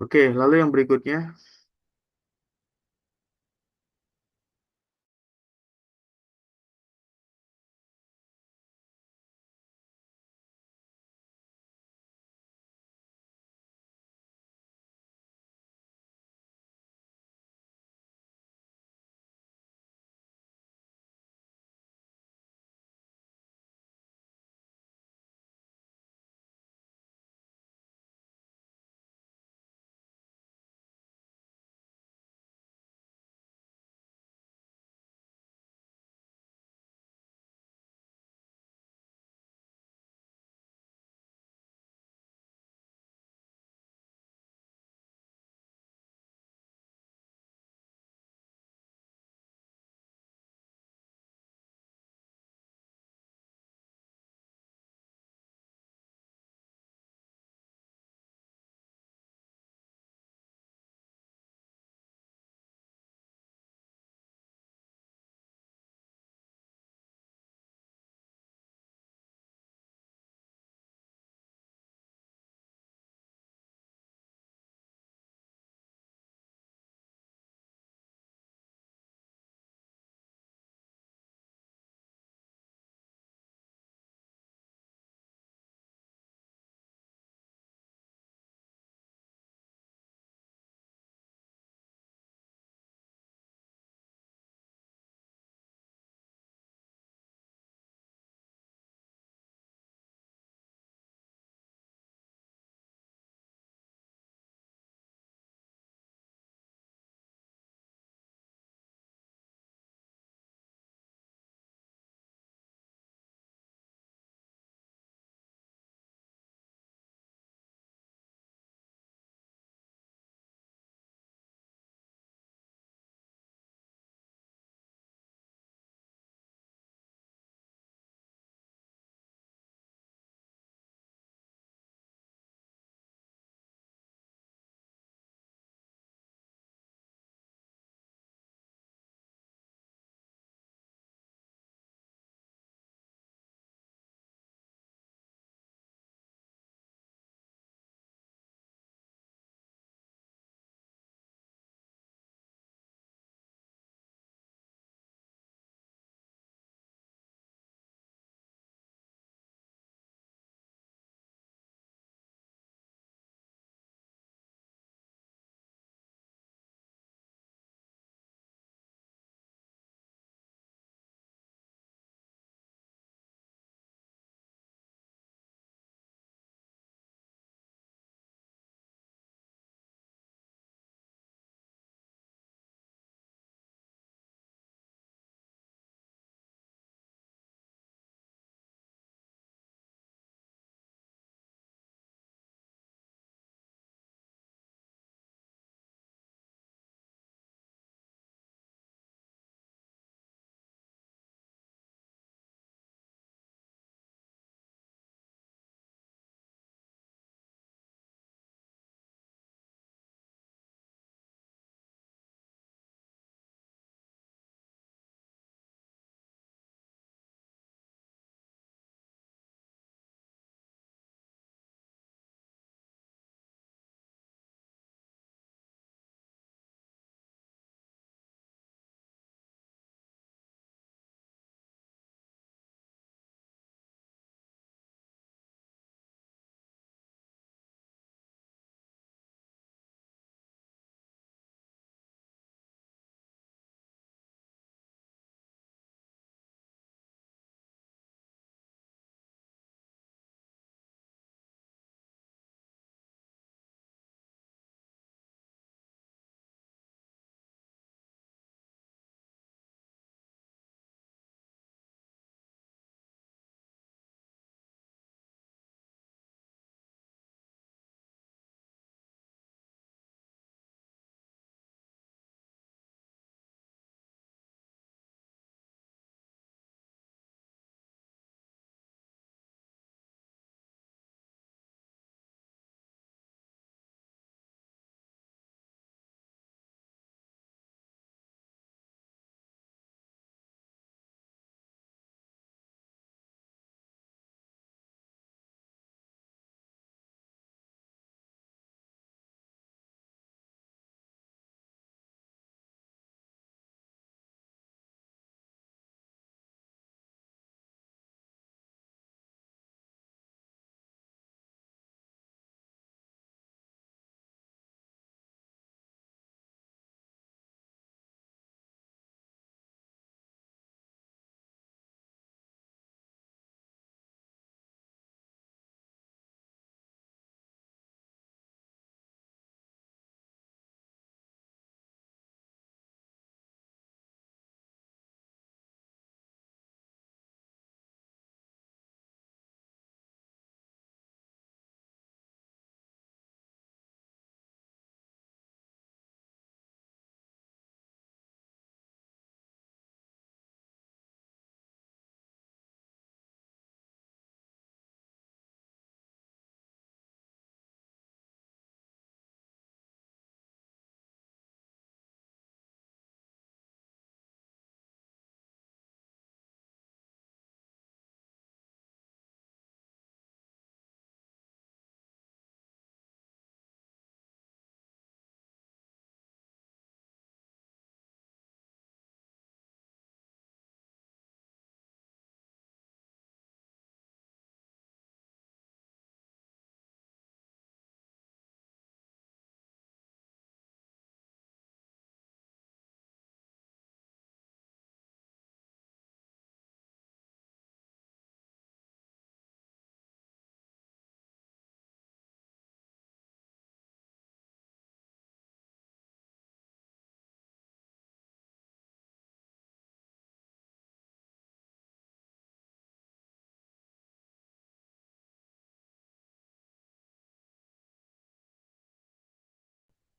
Oke, lalu yang berikutnya.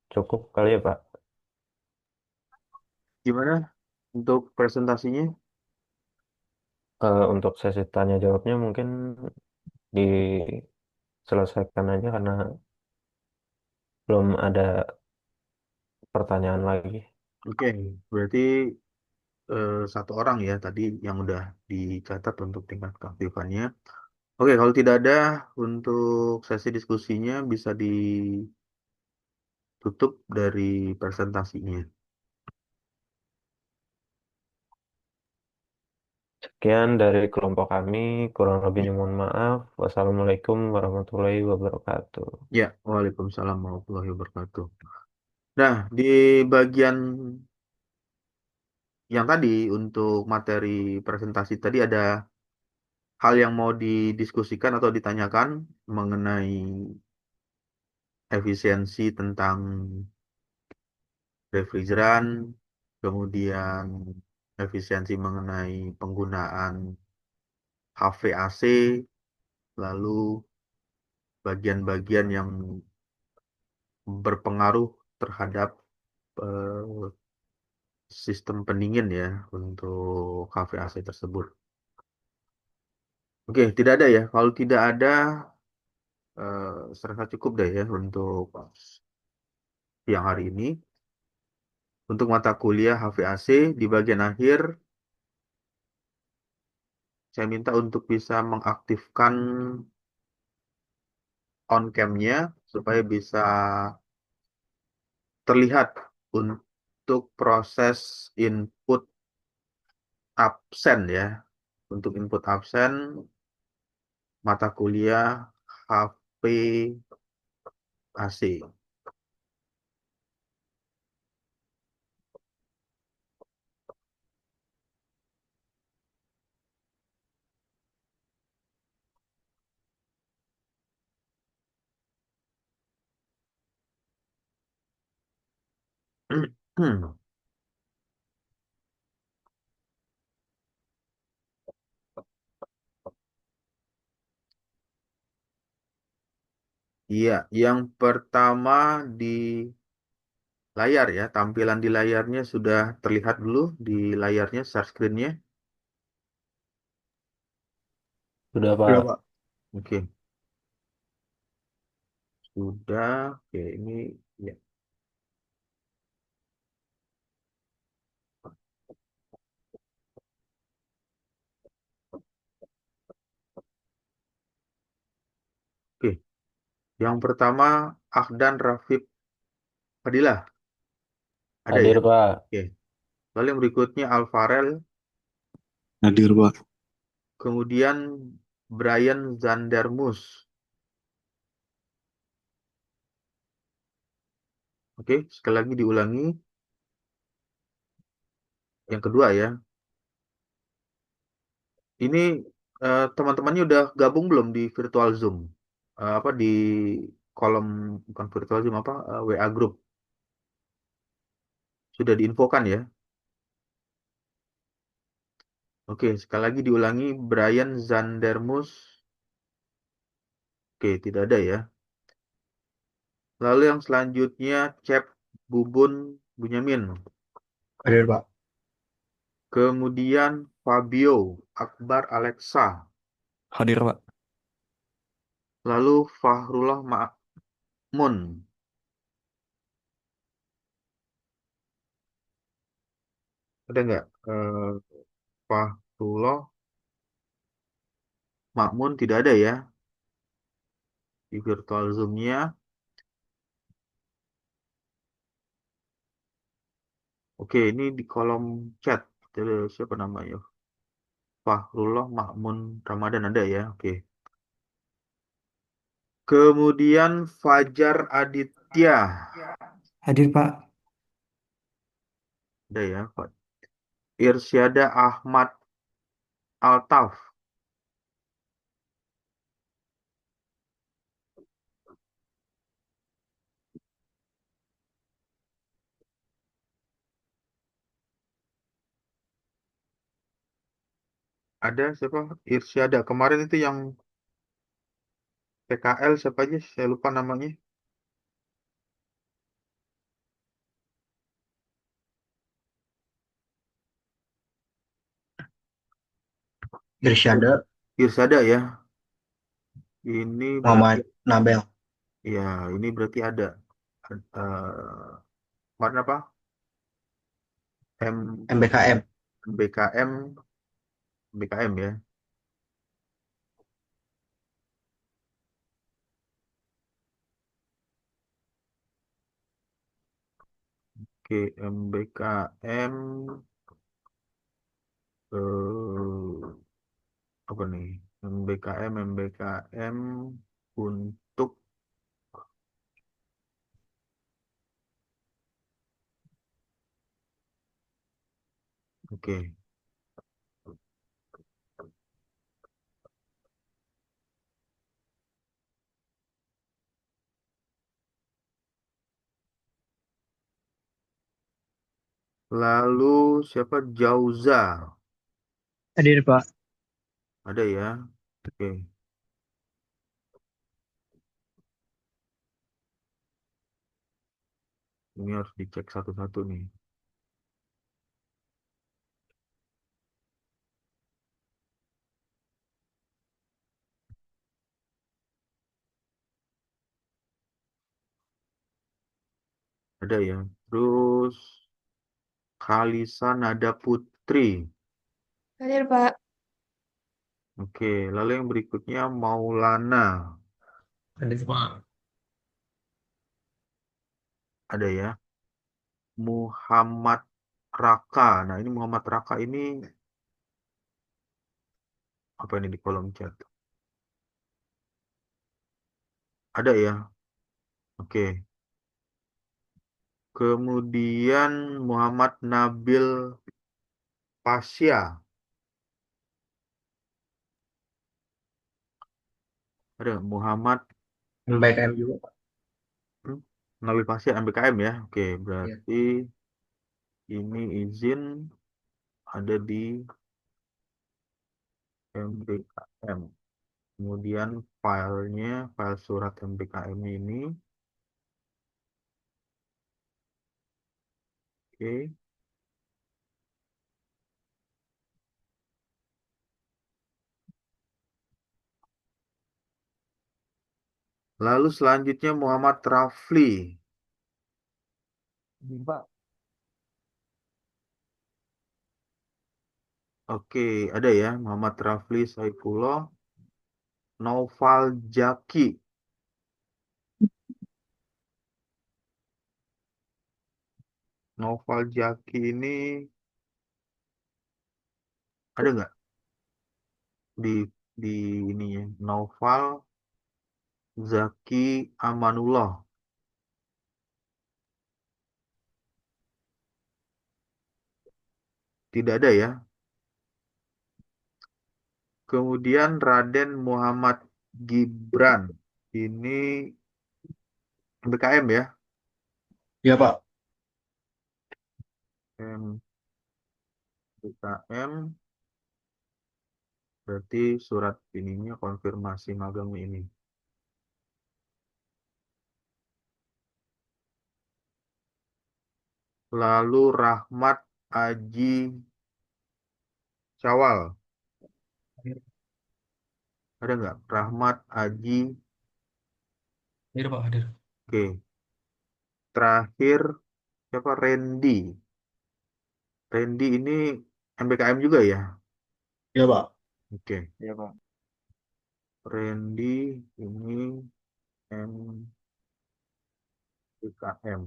cukup kali ya Pak. Gimana untuk presentasinya? Untuk sesi tanya jawabnya mungkin diselesaikan aja karena belum ada pertanyaan lagi. Oke, berarti satu orang ya tadi yang udah dicatat untuk tingkat keaktifannya. Oke, kalau tidak ada untuk sesi diskusinya bisa ditutup dari presentasinya. Sekian dari kelompok kami, kurang lebihnya mohon maaf. Wassalamualaikum warahmatullahi wabarakatuh. Ya, waalaikumsalam warahmatullahi wabarakatuh. Nah, di bagian yang tadi untuk materi presentasi tadi ada hal yang mau didiskusikan atau ditanyakan mengenai efisiensi tentang refrigeran, kemudian efisiensi mengenai penggunaan HVAC, lalu bagian-bagian yang berpengaruh terhadap eh, sistem pendingin ya untuk HVAC tersebut. Oke, tidak ada ya. Kalau tidak ada, saya rasa cukup deh ya untuk siang hari ini. Untuk mata kuliah HVAC di bagian akhir, saya minta untuk bisa mengaktifkan on cam-nya supaya bisa terlihat untuk proses input absen ya. Untuk input absen mata kuliah HVAC. Iya, yang pertama di layar ya, tampilan di layarnya sudah terlihat dulu di layarnya, share screen-nya. Sudah Sudah, Pak. Pak. Oke, sudah. Oke, ini ya. Oke, yang pertama Ahdan Rafif Fadilah, ada ya? Hadir Pak. Oke. Lalu yang berikutnya Alvarel, Hadir, Pak. kemudian Brian Zandermus. Oke, sekali lagi diulangi. Yang kedua ya. Ini teman-temannya udah gabung belum di virtual Zoom? Apa di kolom bukan virtual Zoom apa WA group sudah diinfokan ya? Oke, sekali lagi diulangi Brian Zandermus. Oke, tidak ada ya. Lalu yang selanjutnya Cep Bubun Bunyamin. Hadir, Pak. Kemudian Fabio Akbar Alexa. Hadir, Pak. Lalu Fahrullah Ma'mun. Ada nggak? Fahrullah Ma'mun tidak ada ya di virtual Zoom-nya. Oke, ini di kolom chat. Jadi, siapa namanya? Fahrullah Ma'mun Ramadan ada ya? Oke. Kemudian Fajar Aditya. Hadir Pak. Ada ya, Pak. Irsyada Ahmad Altaf. Ada siapa? Irsyada. Kemarin itu yang PKL siapa aja? Saya lupa namanya. Irsyada Irsada ya. Ini berarti Muhammad Nabel ya, ini berarti ada eh warna apa? M MBKM. BKM BKM ya. Oke, MBKM apa nih? MBKM untuk oke. Lalu siapa? Jauza. Hadir, Pak. Ada ya. Oke. Ini harus dicek satu-satu nih. Ada ya. Terus Khalisa Nada Putri. Hadir, Pak. Oke, lalu yang berikutnya Maulana. Hadir, Pak. Ada ya. Muhammad Raka. Nah, ini Muhammad Raka ini apa ini di kolom chat? Ada ya. Oke. Kemudian Muhammad Nabil Pasya. Ada nggak? Muhammad MBKM juga, Pak. hmm? Nabil Pasya MBKM ya. Oke, Iya. berarti ini izin ada di MBKM. Kemudian filenya, file surat MBKM ini. Oke. Lalu selanjutnya Muhammad Rafli. Hadir, Pak. Oke, ada ya Muhammad Rafli Saifullah. Naufal Jaki. Naufal Jaki ini ada nggak di di ini ya? Naufal Zaki Amanullah. Tidak ada ya. Kemudian Raden Muhammad Gibran. Ini BKM ya. Iya, Pak. BKM berarti surat ininya konfirmasi magang ini. Lalu Rahmat Aji Syawal. Hadir. Ada nggak? Rahmat Aji. Hadir, Pak. Hadir. Oke. Terakhir siapa? Randy. Randy ini MBKM juga ya? Iya, Pak. Oke. Iya, Pak. Randy ini MBKM.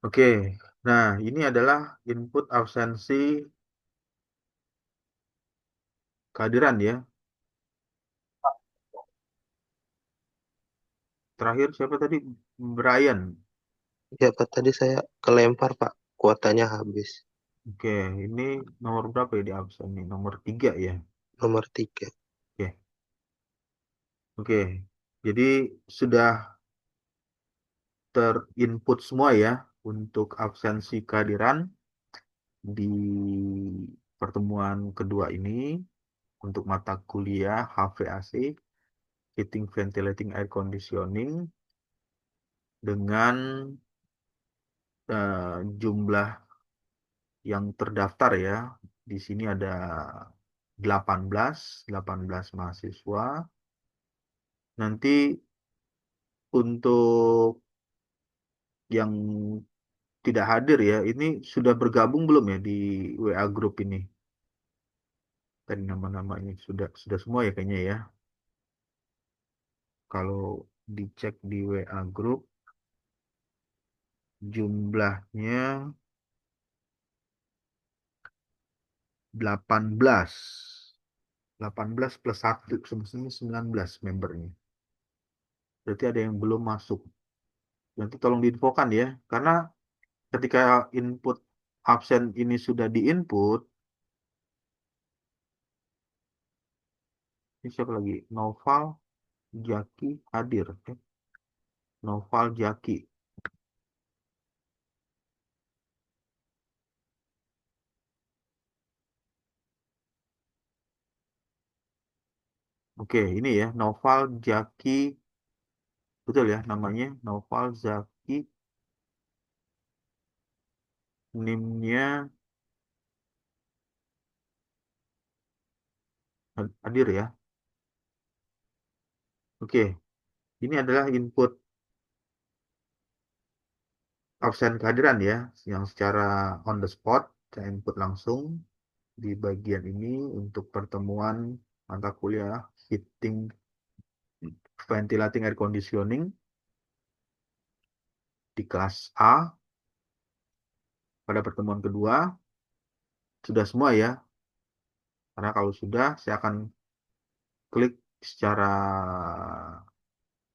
Oke. Nah, ini adalah input absensi kehadiran ya. Terakhir siapa tadi? Brian. Ya, Pak, tadi saya kelempar, Pak. Kuotanya habis. Oke, ini nomor berapa ya di absen nih? Nomor 3 ya. Nomor 3. Oke. Oke. Jadi sudah terinput semua ya untuk absensi kehadiran di pertemuan kedua ini untuk mata kuliah HVAC, Heating Ventilating Air Conditioning. dengan jumlah yang terdaftar ya. Di sini ada 18 mahasiswa. Nanti untuk yang tidak hadir ya, ini sudah bergabung belum ya di WA Group ini? Tadi nama-namanya sudah semua ya kayaknya ya. Kalau dicek di WA Group, jumlahnya 18. 18 plus 1, semestinya 19 membernya. Berarti ada yang belum masuk. Nanti tolong diinfokan ya, karena ketika input absen ini sudah diinput, ini siapa lagi? Noval Jaki hadir. Noval Jaki. Oke, ini ya, Noval Jaki. Betul ya namanya, Noval Zaki. NIM-nya hadir ya. Oke, ini adalah input absen kehadiran ya, yang secara on the spot, saya input langsung di bagian ini untuk pertemuan mata kuliah heating, ventilating air conditioning di kelas A pada pertemuan kedua. Sudah semua ya, karena kalau sudah saya akan klik secara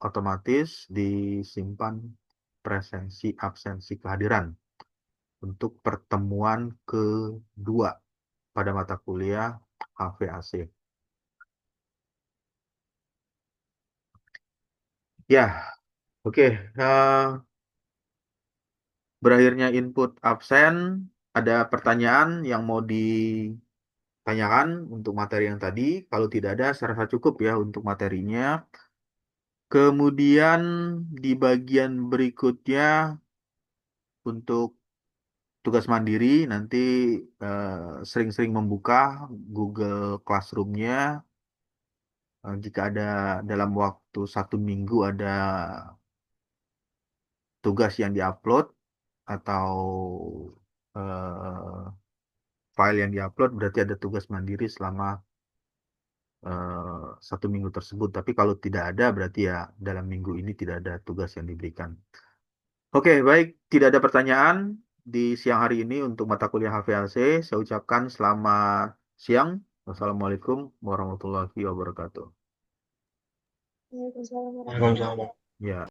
otomatis disimpan presensi absensi kehadiran untuk pertemuan kedua pada mata kuliah HVAC. Ya, oke. Berakhirnya input absen, ada pertanyaan yang mau ditanyakan untuk materi yang tadi. Kalau tidak ada, saya rasa cukup ya untuk materinya. Kemudian di bagian berikutnya untuk tugas mandiri nanti sering-sering membuka Google Classroom-nya. Jika ada dalam waktu 1 minggu ada tugas yang diupload atau eh, file yang diupload, berarti ada tugas mandiri selama 1 minggu tersebut. Tapi kalau tidak ada, berarti ya dalam minggu ini tidak ada tugas yang diberikan. Oke, baik. Tidak ada pertanyaan di siang hari ini untuk mata kuliah HVAC. Saya ucapkan selamat siang. Wassalamualaikum warahmatullahi wabarakatuh. Waalaikumsalam warahmatullahi Waalaikumsalam. Ya.